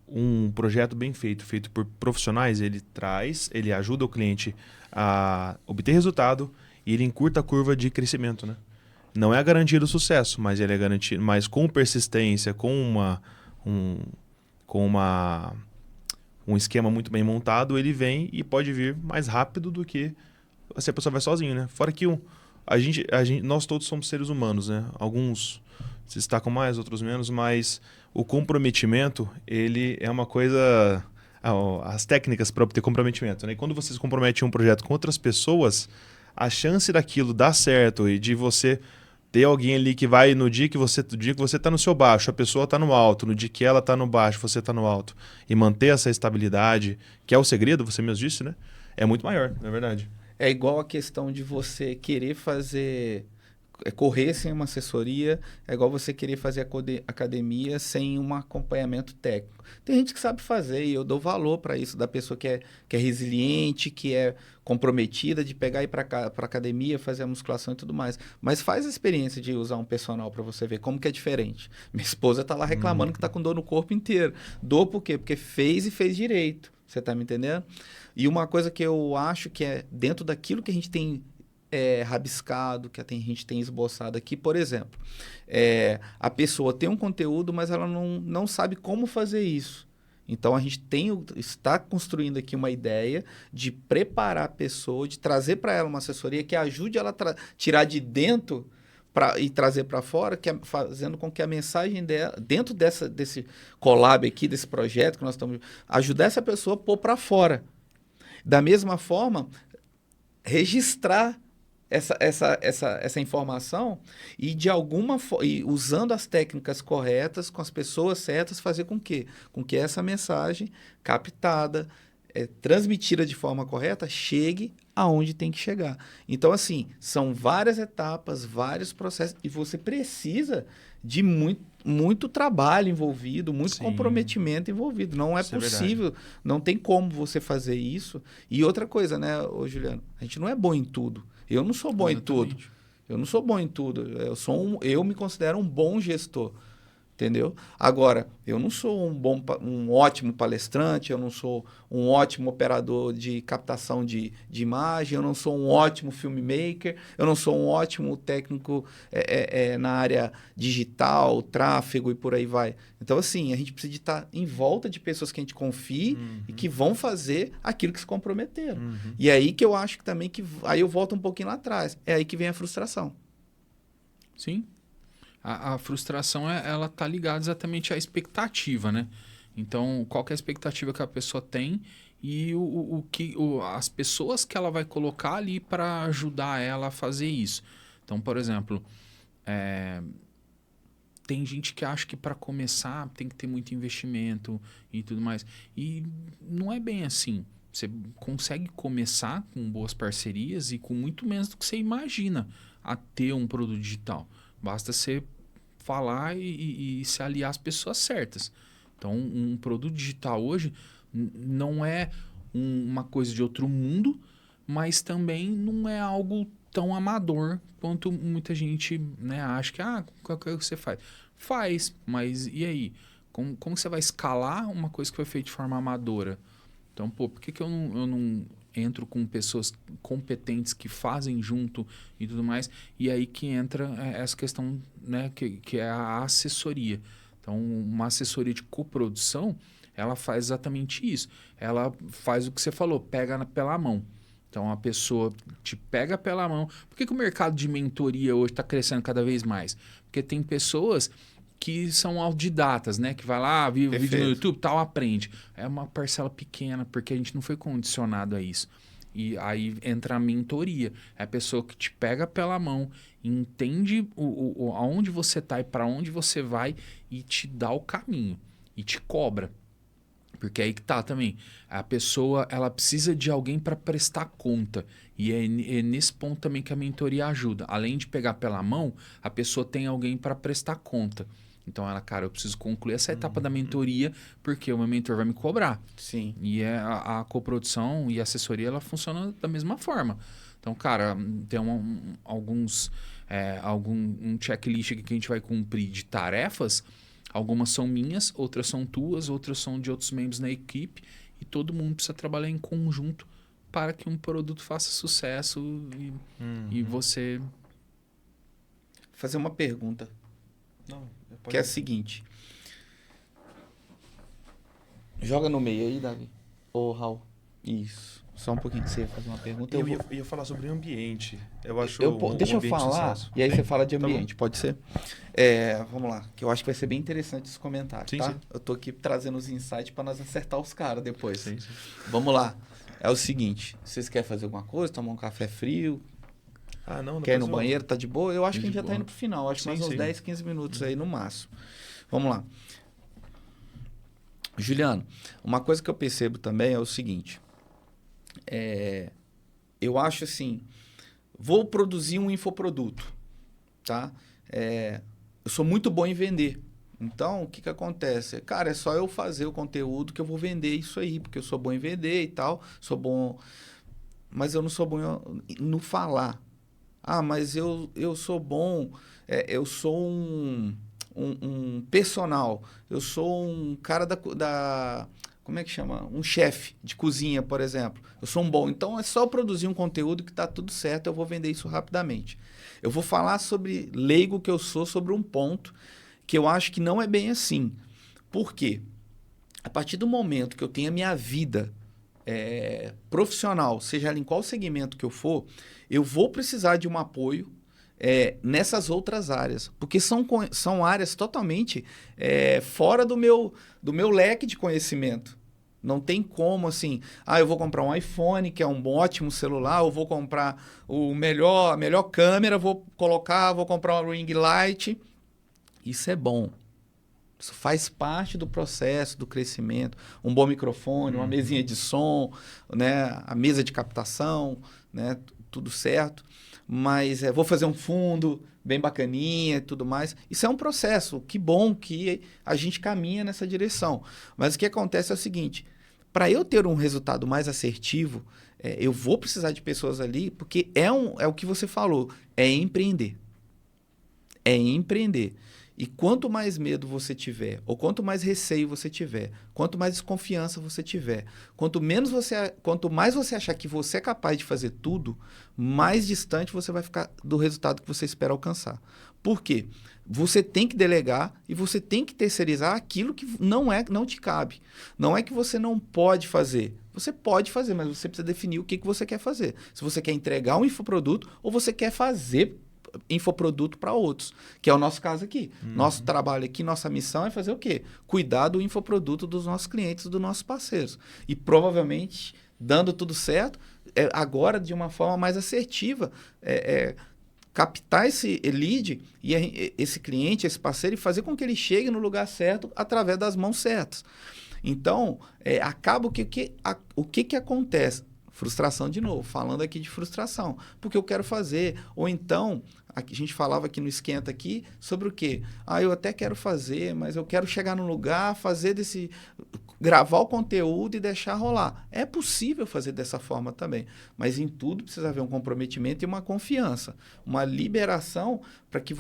um projeto bem feito por profissionais, ele ajuda o cliente a obter resultado e ele encurta a curva de crescimento, né? Não é a garantia do sucesso, mas ele é garantido, mas com persistência, com um esquema muito bem montado, ele vem e pode vir mais rápido do que se a pessoa vai sozinho, né? Fora que nós todos somos seres humanos, né? Alguns se destacam mais, outros menos, mas o comprometimento, ele é uma coisa... As técnicas para obter comprometimento, né? E quando você se compromete em um projeto com outras pessoas, a chance daquilo dar certo e de você ter alguém ali que vai no dia que você está no seu baixo, a pessoa está no alto, no dia que ela está no baixo, você está no alto, e manter essa estabilidade, que é o segredo, você mesmo disse, né? É muito maior, não é verdade? É igual a questão de você querer correr sem uma assessoria, é igual você querer fazer academia sem um acompanhamento técnico. Tem gente que sabe fazer e eu dou valor para isso, da pessoa que é resiliente, que é comprometida de pegar e ir para academia, fazer a musculação e tudo mais. Mas faz a experiência de usar um personal para você ver como que é diferente. Minha esposa tá lá reclamando que tá com dor no corpo inteiro. Dor por quê? Porque fez e fez direito. Você tá me entendendo? E uma coisa que eu acho que é dentro daquilo que a gente tem rabiscado, que a gente tem esboçado aqui, por exemplo, a pessoa tem um conteúdo, mas ela não sabe como fazer isso. Então, a gente está construindo aqui uma ideia de preparar a pessoa, de trazer para ela uma assessoria que ajude ela a tirar de dentro e trazer para fora, fazendo com que a mensagem dela, dentro desse collab aqui, desse projeto que nós estamos, ajudar essa pessoa a pôr para fora. Da mesma forma, registrar essa informação e de alguma forma, usando as técnicas corretas, com as pessoas certas, fazer com que essa mensagem captada, transmitida de forma correta, chegue aonde tem que chegar. Então, assim, são várias etapas, vários processos, e você precisa de muito trabalho envolvido, muito Sim. comprometimento envolvido. Não é Isso é possível, não tem como você fazer isso. E outra coisa, né, ô Juliano, a gente não é bom em tudo. Eu não sou bom em tudo. Exatamente. Eu não sou bom em tudo. Eu me considero um bom gestor. Entendeu? Agora, eu não sou um ótimo palestrante, eu não sou um ótimo operador de captação de imagem, eu não sou um ótimo filmmaker, eu não sou um ótimo técnico na área digital, tráfego e por aí vai. Então, assim, a gente precisa de estar em volta de pessoas que a gente confie e que vão fazer aquilo que se comprometeram. E é aí que eu acho que também aí eu volto um pouquinho lá atrás. É aí que vem a frustração. Sim. A frustração, ela tá ligada exatamente à expectativa, né? Então, qual que é a expectativa que a pessoa tem e as pessoas que ela vai colocar ali para ajudar ela a fazer isso. Então, por exemplo, tem gente que acha que para começar tem que ter muito investimento e tudo mais. E não é bem assim. Você consegue começar com boas parcerias e com muito menos do que você imagina a ter um produto digital. Basta você falar e se aliar às pessoas certas. Então, um produto digital hoje não é uma coisa de outro mundo, mas também não é algo tão amador quanto muita gente, né, acha que qual que você faz? Faz, mas e aí? Como você vai escalar uma coisa que foi feita de forma amadora? Então, por que eu não entro com pessoas competentes que fazem junto e tudo mais? E aí que entra essa questão, né, que é a assessoria. Então, uma assessoria de coprodução, ela faz exatamente isso. Ela faz o que você falou, pega pela mão. Então, a pessoa te pega pela mão. Por que o mercado de mentoria hoje está crescendo cada vez mais? Porque tem pessoas que são autodidatas, né? Que vai lá, viu o vídeo no YouTube, tal, aprende. É uma parcela pequena, porque a gente não foi condicionado a isso. E aí entra a mentoria. É a pessoa que te pega pela mão, entende aonde você está e para onde você vai e te dá o caminho. E te cobra. Porque aí que tá também. A pessoa, ela precisa de alguém para prestar conta. E é nesse ponto também que a mentoria ajuda. Além de pegar pela mão, a pessoa tem alguém para prestar conta. Então ela, cara, eu preciso concluir essa etapa da mentoria porque o meu mentor vai me cobrar. Sim. E a coprodução e a assessoria, ela funciona da mesma forma. Então, cara, tem um checklist aqui que a gente vai cumprir de tarefas. Algumas são minhas, outras são tuas, outras são de outros membros da equipe. E todo mundo precisa trabalhar em conjunto para que um produto faça sucesso e você... Fazer uma pergunta. Não, Que é a seguinte. Joga no meio aí, Davi. Ô, Raul. Isso. Só um pouquinho que você ia fazer uma pergunta. Eu ia falar sobre ambiente. Eu acho Deixa eu ambiente falar, sucesso. e aí você fala de Tá bom. ambiente, pode ser? Vamos lá, que eu acho que vai ser bem interessante esse comentário, Sim, tá? sim. Eu tô aqui trazendo os insights para nós acertar os caras depois. Sim, sim. Vamos lá. É o seguinte, vocês querem fazer alguma coisa, tomar um café frio, Não, quer ir no depois eu- banheiro, tá de boa? Eu acho que a gente já De tá boa. indo pro final, acho que Sim, mais uns sim. 10, 15 minutos aí no máximo. Vamos lá. Juliano, uma coisa que eu percebo também é o seguinte, eu acho assim, vou produzir um infoproduto, tá? Eu sou muito bom em vender. Então, o que acontece? Cara, é só eu fazer o conteúdo que eu vou vender isso aí, porque eu sou bom em vender e tal, sou bom... Mas eu não sou bom no falar. Mas eu sou bom, eu sou um personal, eu sou um cara como é que chama? Um chefe de cozinha, por exemplo. Eu sou um bom. Então, é só eu produzir um conteúdo que está tudo certo, eu vou vender isso rapidamente. Eu vou falar sobre leigo que eu sou, sobre um ponto que eu acho que não é bem assim. Por quê? A partir do momento que eu tenho a minha vida profissional, seja ela em qual segmento que eu for, eu vou precisar de um apoio nessas outras áreas, porque são áreas totalmente fora do meu leque de conhecimento. Não tem como, assim, eu vou comprar um iPhone, que é um ótimo celular, eu vou comprar a melhor câmera, vou comprar um ring light. Isso é bom. Isso faz parte do processo, do crescimento. Um bom microfone, uma mesinha de som, né? A mesa de captação, né? Tudo certo. Mas vou fazer um fundo bem bacaninha e tudo mais. Isso é um processo. Que bom que a gente caminha nessa direção. Mas o que acontece é o seguinte, para eu ter um resultado mais assertivo, eu vou precisar de pessoas ali, porque é o que você falou, é empreender. É empreender. E quanto mais medo você tiver, ou quanto mais receio você tiver, quanto mais desconfiança você tiver, quanto mais você achar que você é capaz de fazer tudo, mais distante você vai ficar do resultado que você espera alcançar. Por quê? Você tem que delegar e você tem que terceirizar aquilo que não te cabe. Não é que você não pode fazer. Você pode fazer, mas você precisa definir o que você quer fazer. Se você quer entregar um infoproduto ou você quer fazer infoproduto para outros, que é o nosso caso aqui. Nosso trabalho aqui, nossa missão é fazer o quê? Cuidar do infoproduto dos nossos clientes, dos nossos parceiros. E provavelmente, dando tudo certo, agora de uma forma mais assertiva, captar esse lead e esse cliente, esse parceiro, e fazer com que ele chegue no lugar certo através das mãos certas. Então, acaba o que acontece? Frustração de novo, falando aqui de frustração, porque eu quero fazer, ou então, a gente falava aqui no Esquenta aqui, sobre o quê? Eu até quero fazer, mas eu quero chegar no lugar, gravar o conteúdo e deixar rolar. É possível fazer dessa forma também, mas em tudo precisa haver um comprometimento e uma confiança, uma liberação para que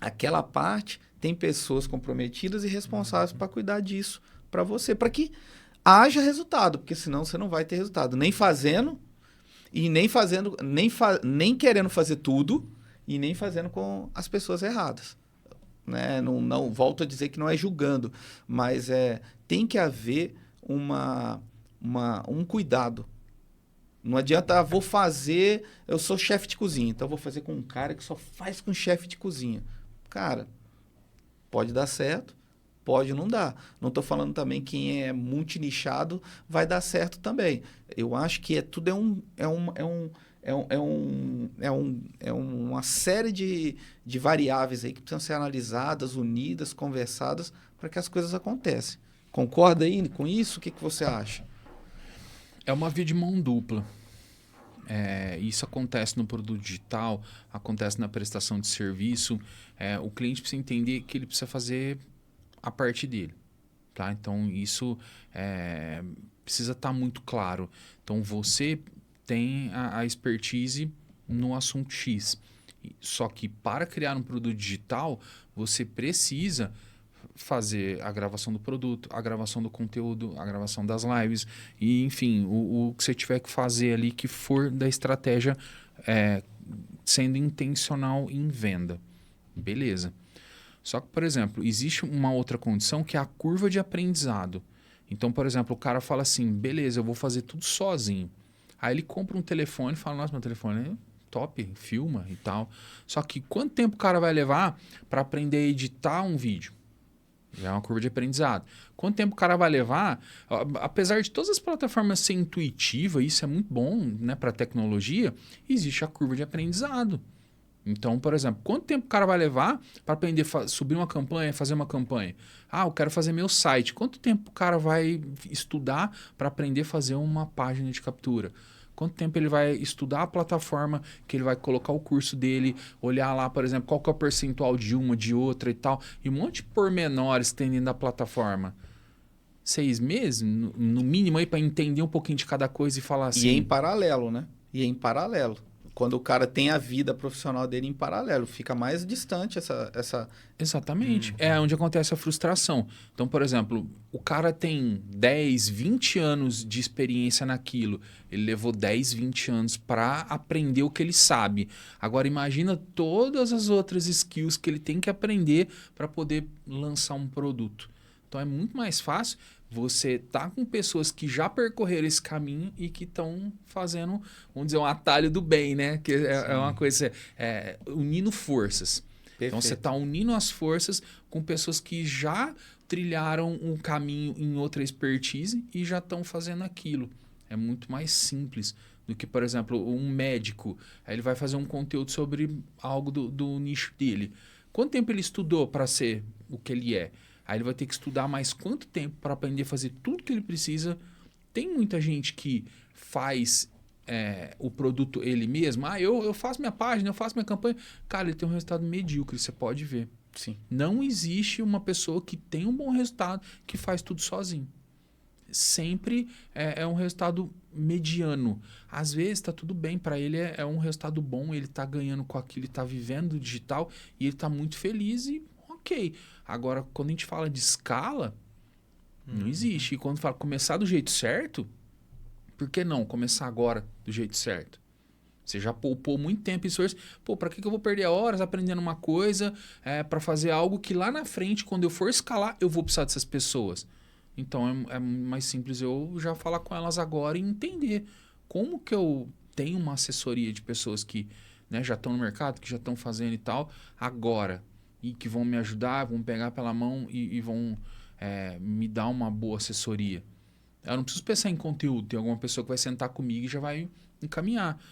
aquela parte, tem pessoas comprometidas e responsáveis para cuidar disso para você, para que haja resultado, porque senão você não vai ter resultado. Nem fazendo, e nem querendo fazer tudo, e nem fazendo com as pessoas erradas. Né? Não volto a dizer que não é julgando, mas tem que haver um cuidado. Não adianta, vou fazer, eu sou chefe de cozinha, então vou fazer com um cara que só faz com chefe de cozinha. Cara, pode dar certo, pode não dar. Não estou falando também quem é multinichado vai dar certo também. Eu acho que tudo uma série de variáveis aí que precisam ser analisadas, unidas, conversadas para que as coisas aconteçam. Concorda aí com isso? O que você acha? É uma via de mão dupla. Isso acontece no produto digital, acontece na prestação de serviço. O cliente precisa entender que ele precisa fazer a parte dele, tá? Então, isso precisa estar muito claro. Então, você tem a expertise no assunto X. Só que para criar um produto digital, você precisa fazer a gravação do produto, a gravação do conteúdo, a gravação das lives e, enfim, o que você tiver que fazer ali que for da estratégia sendo intencional em venda. Beleza. Só que, por exemplo, existe uma outra condição que é a curva de aprendizado. Então, por exemplo, o cara fala assim, beleza, eu vou fazer tudo sozinho. Aí ele compra um telefone e fala, nossa, meu telefone é top, filma e tal. Só que quanto tempo o cara vai levar para aprender a editar um vídeo? Já é uma curva de aprendizado. Quanto tempo o cara vai levar? Apesar de todas as plataformas ser intuitiva, isso é muito bom, né, para tecnologia, existe a curva de aprendizado. Então, por exemplo, quanto tempo o cara vai levar para aprender a subir uma campanha, fazer uma campanha? Eu quero fazer meu site. Quanto tempo o cara vai estudar para aprender a fazer uma página de captura? Quanto tempo ele vai estudar a plataforma que ele vai colocar o curso dele, olhar lá, por exemplo, qual que é o percentual de uma, de outra e tal, e um monte de pormenores que tem dentro da plataforma. 6 meses, no mínimo, aí para entender um pouquinho de cada coisa e falar assim... E em paralelo, né? Quando o cara tem a vida profissional dele em paralelo, fica mais distante essa... Exatamente. É onde acontece a frustração. Então, por exemplo, o cara tem 10, 20 anos de experiência naquilo. Ele levou 10, 20 anos para aprender o que ele sabe. Agora, imagina todas as outras skills que ele tem que aprender para poder lançar um produto. Então, é muito mais fácil você tá com pessoas que já percorreram esse caminho e que estão fazendo, vamos dizer, um atalho do bem, né? Que é uma coisa, unindo forças. Perfeito. Então, você está unindo as forças com pessoas que já trilharam um caminho em outra expertise e já estão fazendo aquilo. É muito mais simples do que, por exemplo, um médico. Aí ele vai fazer um conteúdo sobre algo do nicho dele. Quanto tempo ele estudou para ser o que ele é? Aí ele vai ter que estudar mais quanto tempo para aprender a fazer tudo que ele precisa. Tem muita gente que faz o produto ele mesmo. Eu faço minha página, eu faço minha campanha. Cara, ele tem um resultado medíocre, você pode ver. Sim. Não existe uma pessoa que tem um bom resultado que faz tudo sozinho. Sempre é um resultado mediano. Às vezes está tudo bem, para ele é um resultado bom, ele está ganhando com aquilo, ele está vivendo digital e ele está muito feliz e ok. Agora, quando a gente fala de escala, não existe. E quando fala começar do jeito certo, por que não começar agora do jeito certo? Você já poupou muito tempo e esforço. Pô, para que eu vou perder horas aprendendo uma coisa para fazer algo que lá na frente, quando eu for escalar, eu vou precisar dessas pessoas? Então é mais simples eu já falar com elas agora e entender como que eu tenho uma assessoria de pessoas que, né, já estão no mercado, que já estão fazendo e tal, agora. E que vão me ajudar, vão pegar pela mão e vão me dar uma boa assessoria. Eu não preciso pensar em conteúdo. Tem alguma pessoa que vai sentar comigo e já vai encaminhar.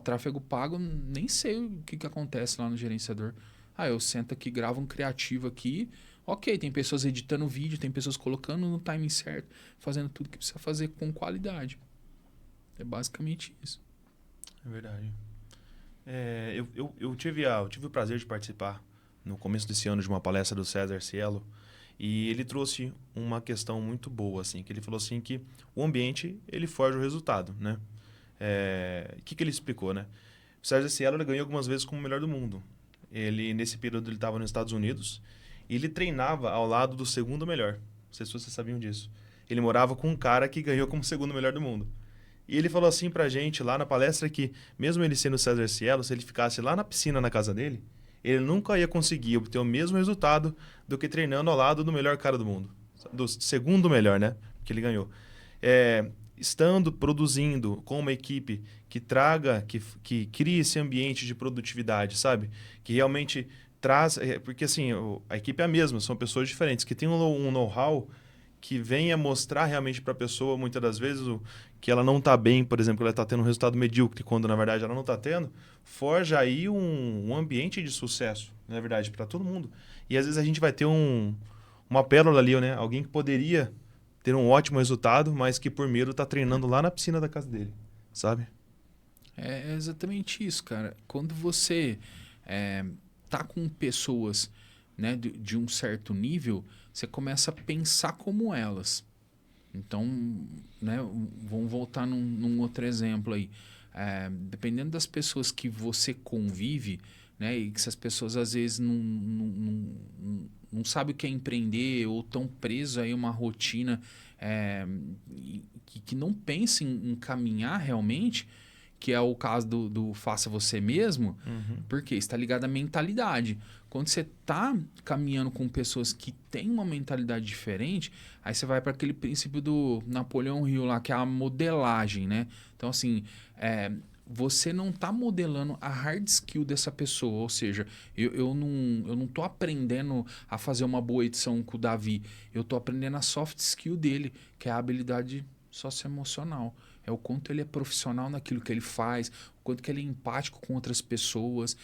Tráfego pago, nem sei o que acontece lá no gerenciador. Eu sento aqui, gravo um criativo aqui. Ok, tem pessoas editando vídeo, tem pessoas colocando no timing certo, fazendo tudo que precisa fazer com qualidade. É basicamente isso. É verdade. Eu tive o prazer de participar no começo desse ano de uma palestra do César Cielo e ele trouxe uma questão muito boa, assim, que ele falou assim que o ambiente, ele forja o resultado, né? O que ele explicou, né? O César Cielo, ele ganhou algumas vezes como o melhor do mundo. Nesse período, ele estava nos Estados Unidos e ele treinava ao lado do segundo melhor. Não sei se vocês sabiam disso. Ele morava com um cara que ganhou como segundo melhor do mundo. E ele falou assim pra gente lá na palestra que, mesmo ele sendo César Cielo, se ele ficasse lá na piscina na casa dele, ele nunca ia conseguir obter o mesmo resultado do que treinando ao lado do melhor cara do mundo. Do segundo melhor, né? Que ele ganhou. Estando produzindo com uma equipe que traga, que crie esse ambiente de produtividade, sabe? Que realmente traz... Porque assim, a equipe é a mesma, são pessoas diferentes, que tem um know-how que venha mostrar realmente para a pessoa, muitas das vezes, que ela não está bem, por exemplo, ela está tendo um resultado medíocre, quando na verdade ela não está tendo, forja aí um ambiente de sucesso, na verdade, para todo mundo. E às vezes a gente vai ter uma pérola ali, né? Alguém que poderia ter um ótimo resultado, mas que por medo está treinando lá na piscina da casa dele, sabe? É exatamente isso, cara. Quando você tá com pessoas, né, de um certo nível, você começa a pensar como elas. Então, né, vamos voltar num outro exemplo aí. Dependendo das pessoas que você convive, né, e que essas pessoas às vezes não sabem o que é empreender ou estão presos aí a uma rotina que não pensam em caminhar realmente, que é o caso do faça você mesmo, porque está ligado à mentalidade. Quando você está caminhando com pessoas que têm uma mentalidade diferente, aí você vai para aquele princípio do Napoleão Hill lá, que é a modelagem, né? Então, assim, você não está modelando a hard skill dessa pessoa, ou seja, eu não estou aprendendo a fazer uma boa edição com o Davi, eu estou aprendendo a soft skill dele, que é a habilidade socioemocional. É o quanto ele é profissional naquilo que ele faz, o quanto que ele é empático com outras pessoas.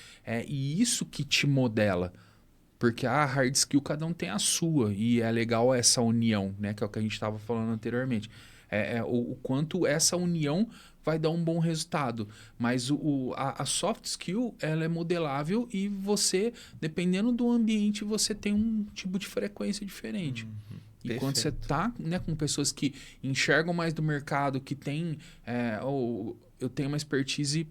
E isso que te modela. Porque a hard skill cada um tem a sua. E é legal essa união, né? Que é o que a gente estava falando anteriormente. O quanto essa união vai dar um bom resultado. Mas a soft skill, ela é modelável e você, dependendo do ambiente, você tem um tipo de frequência diferente. E Perfeito. quando você está, né, com pessoas que enxergam mais do mercado, que tem... eu tenho uma expertise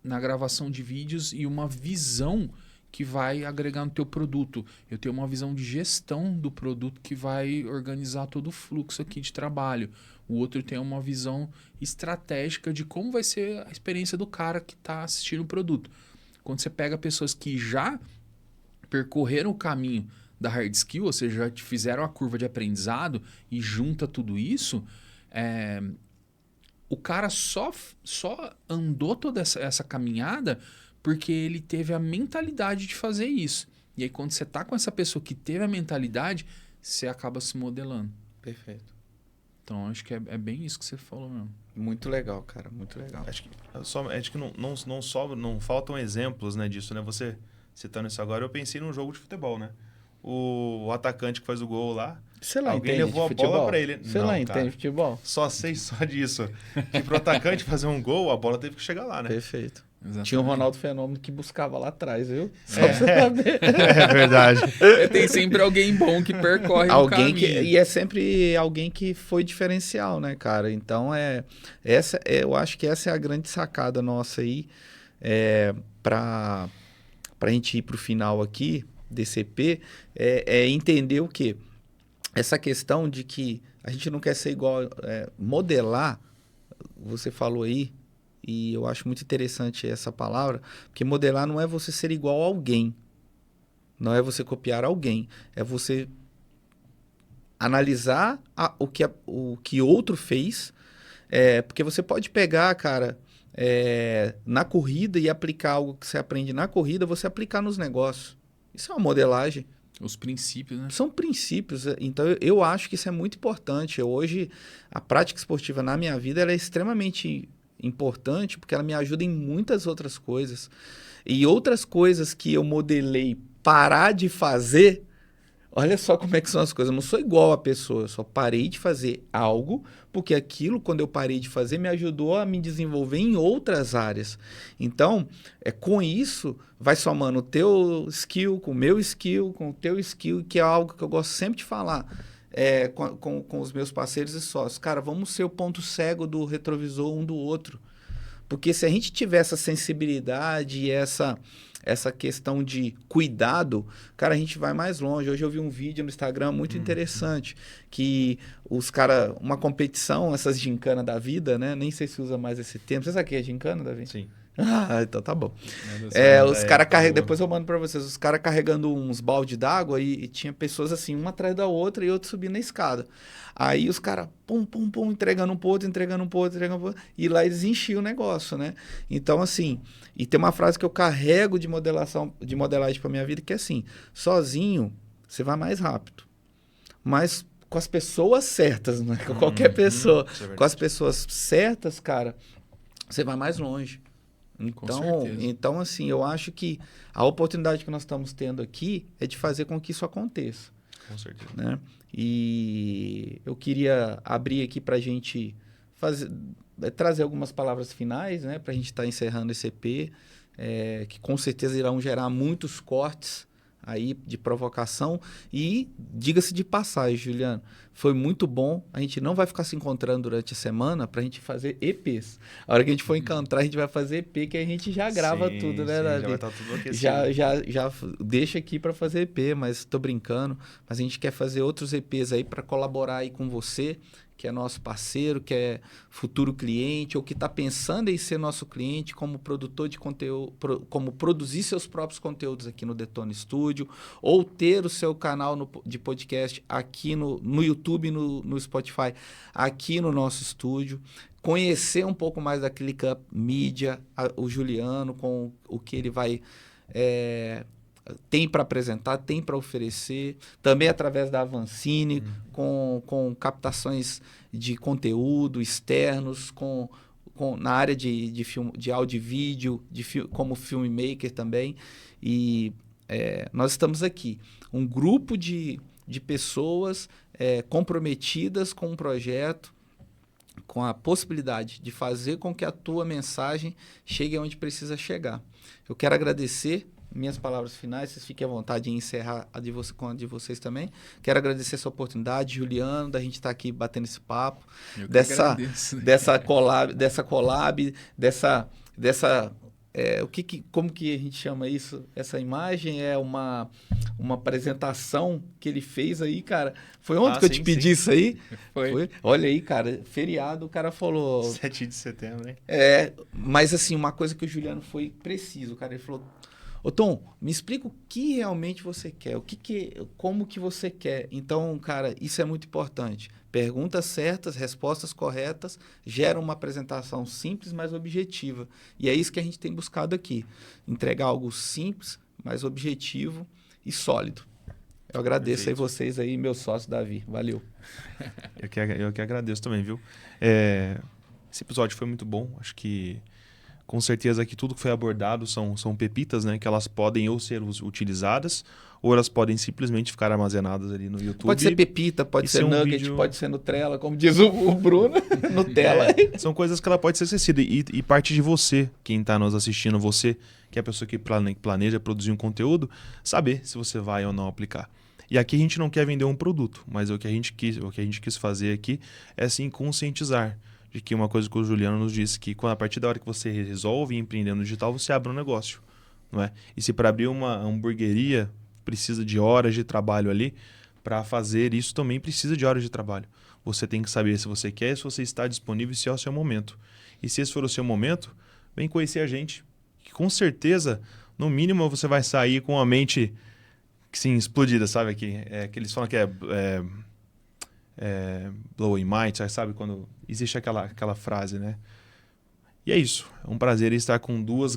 na gravação de vídeos e uma visão que vai agregar no teu produto. Eu tenho uma visão de gestão do produto que vai organizar todo o fluxo aqui de trabalho. O outro tem uma visão estratégica de como vai ser a experiência do cara que está assistindo o produto. Quando você pega pessoas que já percorreram o caminho da hard skill, ou seja, já fizeram a curva de aprendizado e junta tudo isso, o cara só andou toda essa caminhada porque ele teve a mentalidade de fazer isso. E aí quando você tá com essa pessoa que teve a mentalidade, você acaba se modelando. Perfeito. Então acho que é bem isso que você falou mesmo. Muito legal, cara. Muito legal. Acho que não faltam exemplos, né, disso, né? Você citando isso agora, eu pensei num jogo de futebol, né? O atacante que faz o gol lá, Você lá alguém entende levou de a bola futebol? pra ele. Você Não, lá cara. entende de futebol? Só sei só disso. Que pro atacante fazer um gol, a bola teve que chegar lá, né? Perfeito. Exatamente. Tinha o Ronaldo Fenômeno que buscava lá atrás, viu? Só pra você saber. É verdade. Tem sempre alguém bom que percorre o Alguém caminho. e é sempre alguém que foi diferencial, né, cara? Então eu acho que essa é a grande sacada nossa aí, para a gente ir pro final aqui desse EP, é entender o quê? Essa questão de que a gente não quer ser igual, modelar, você falou aí, e eu acho muito interessante essa palavra, porque modelar não é você ser igual a alguém, não é você copiar alguém, é você analisar o que outro fez, porque você pode pegar, cara, na corrida e aplicar algo que você aprende na corrida, você aplicar nos negócios. Isso é uma modelagem. Os princípios, né? São princípios, então eu acho que isso é muito importante. Hoje, a prática esportiva na minha vida ela é extremamente importante porque ela me ajuda em muitas outras coisas. E outras coisas que eu modelei parar de fazer, olha só como é que são as coisas. Eu não sou igual a pessoa, eu só parei de fazer algo porque aquilo, quando eu parei de fazer, me ajudou a me desenvolver em outras áreas. Então, com isso, vai somando o teu skill com o meu skill, com o teu skill, que é algo que eu gosto sempre de falar com os meus parceiros e sócios. Cara, vamos ser o ponto cego do retrovisor um do outro. Porque se a gente tiver essa sensibilidade e essa questão de cuidado, cara, a gente vai mais longe. Hoje eu vi um vídeo no Instagram muito interessante, que os caras, uma competição, essas gincanas da vida, né? Nem sei se usa mais esse termo. Você sabe o que é gincana, Davi? Sim. Ah, então tá bom. Os é, caras tá carregam, boa. depois eu mando pra vocês, os caras carregando uns balde d'água e tinha pessoas assim, uma atrás da outra e outra subindo na escada. Aí os caras, pum, pum, pum, entregando um pro outro, entregando um pro outro, entregando um pro outro, e lá eles enchiam o negócio, né? Então, assim, e tem uma frase que eu carrego de modelagem pra minha vida, que é assim, sozinho você vai mais rápido, mas com as pessoas certas, não é com qualquer pessoa, isso é verdade. com as pessoas certas, cara, você vai mais longe. Com certeza. Então, assim, eu acho que a oportunidade que nós estamos tendo aqui é de fazer com que isso aconteça, Com certeza. né? E eu queria abrir aqui para a gente trazer algumas palavras finais, né? Para a gente estar encerrando esse EP, que com certeza irão gerar muitos cortes aí de provocação. E diga-se de passagem, Juliano, foi muito bom. A gente não vai ficar se encontrando durante a semana para a gente fazer EPs. A hora que a gente for encontrar, a gente vai fazer EP, que a gente já grava Sim, tudo, né, sim, Davi? já vai estar tudo aquecido. Já deixa aqui para fazer EP, mas tô brincando. Mas a gente quer fazer outros EPs aí para colaborar aí com você, que é nosso parceiro, que é futuro cliente, ou que está pensando em ser nosso cliente como produtor de conteúdo, como produzir seus próprios conteúdos aqui no Detone Studio, ou ter o seu canal de podcast aqui no YouTube, no Spotify, aqui no nosso estúdio. Conhecer um pouco mais da ClickUp Media, o Juliano, com o que ele vai... tem para apresentar, tem para oferecer, também através da Avancini, com captações de conteúdo externos, na área de áudio e vídeo, como filmmaker também. E nós estamos aqui, um grupo de pessoas comprometidas com um projeto, com a possibilidade de fazer com que a tua mensagem chegue onde precisa chegar. Eu quero agradecer. Minhas palavras finais, vocês fiquem à vontade em encerrar com a de vocês também. Quero agradecer essa oportunidade, Juliano, da gente estar aqui batendo esse papo, dessa collab, como que a gente chama isso? Essa imagem é uma apresentação que ele fez aí, cara. Foi ontem que eu te pedi isso aí? Foi. Olha aí, cara, feriado, o cara falou... 7 de setembro, hein? Mas assim, uma coisa que o Juliano foi preciso, cara, ele falou... Ô Tom, me explica o que realmente você quer, como que você quer. Então, cara, isso é muito importante. Perguntas certas, respostas corretas, geram uma apresentação simples, mas objetiva. E é isso que a gente tem buscado aqui. Entregar algo simples, mas objetivo e sólido. Eu agradeço aí vocês aí, meu sócio Davi. Valeu. Eu que agradeço também, viu? Esse episódio foi muito bom. Acho que Com certeza que tudo que foi abordado são pepitas, né? Que elas podem ou ser utilizadas, ou elas podem simplesmente ficar armazenadas ali no YouTube. Pode ser pepita, pode e ser ser um nugget, vídeo- pode ser Nutella, como diz o Bruno, Nutella. São coisas que ela pode ser acessível. E parte de você, quem está nos assistindo, você, que é a pessoa que planeja produzir um conteúdo, saber se você vai ou não aplicar. E aqui a gente não quer vender um produto, mas o que a gente quis fazer aqui é sim conscientizar de que uma coisa que o Juliano nos disse, que a partir da hora que você resolve empreender no digital, você abre um negócio, não é? E se para abrir uma hamburgueria precisa de horas de trabalho ali, para fazer isso também precisa de horas de trabalho. Você tem que saber se você quer, se você está disponível e se é o seu momento. E se esse for o seu momento, vem conhecer a gente, que com certeza, no mínimo, você vai sair com a mente sim, explodida, sabe? Que eles falam que blowing mind, sabe? Quando existe aquela frase, né? E é isso. É um prazer estar com duas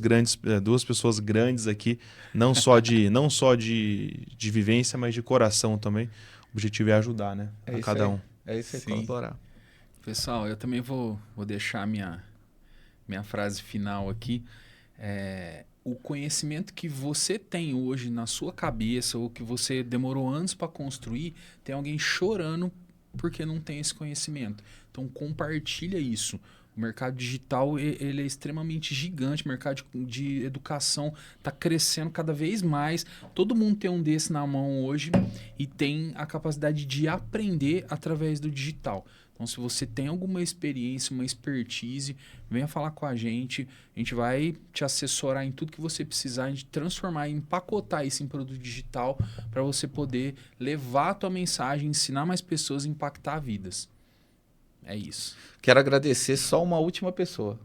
pessoas grandes aqui, não só de vivência, mas de coração também. O objetivo é ajudar, né? A cada um. É isso aí, Sim. colaborar. Pessoal, eu também vou deixar minha frase final aqui. O conhecimento que você tem hoje na sua cabeça, ou que você demorou anos para construir, tem alguém chorando porque não tem esse conhecimento. Então compartilha isso. O mercado digital ele é extremamente gigante, o mercado de educação está crescendo cada vez mais. Todo mundo tem um desse na mão hoje e tem a capacidade de aprender através do digital. Então, se você tem alguma experiência, uma expertise, venha falar com a gente vai te assessorar em tudo que você precisar, a gente transformar e empacotar isso em produto digital para você poder levar a tua mensagem, ensinar mais pessoas e impactar vidas. É isso. Quero agradecer só uma última pessoa.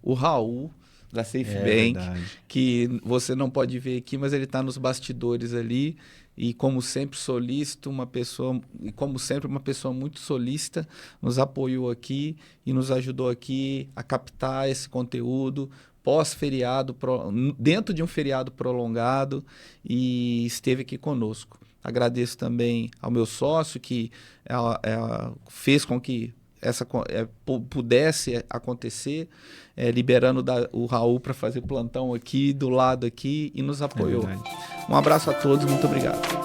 O Raul, da Safe Bank, Verdade. que você não pode ver aqui, mas ele está nos bastidores ali. E como sempre solícito, uma pessoa muito solícita, nos apoiou aqui e nos ajudou aqui a captar esse conteúdo pós-feriado, dentro de um feriado prolongado, e esteve aqui conosco. Agradeço também ao meu sócio, que fez com que pudesse acontecer, liberando o Raul para fazer plantão aqui, do lado aqui, e nos apoiou. verdade. Um abraço a todos, muito obrigado.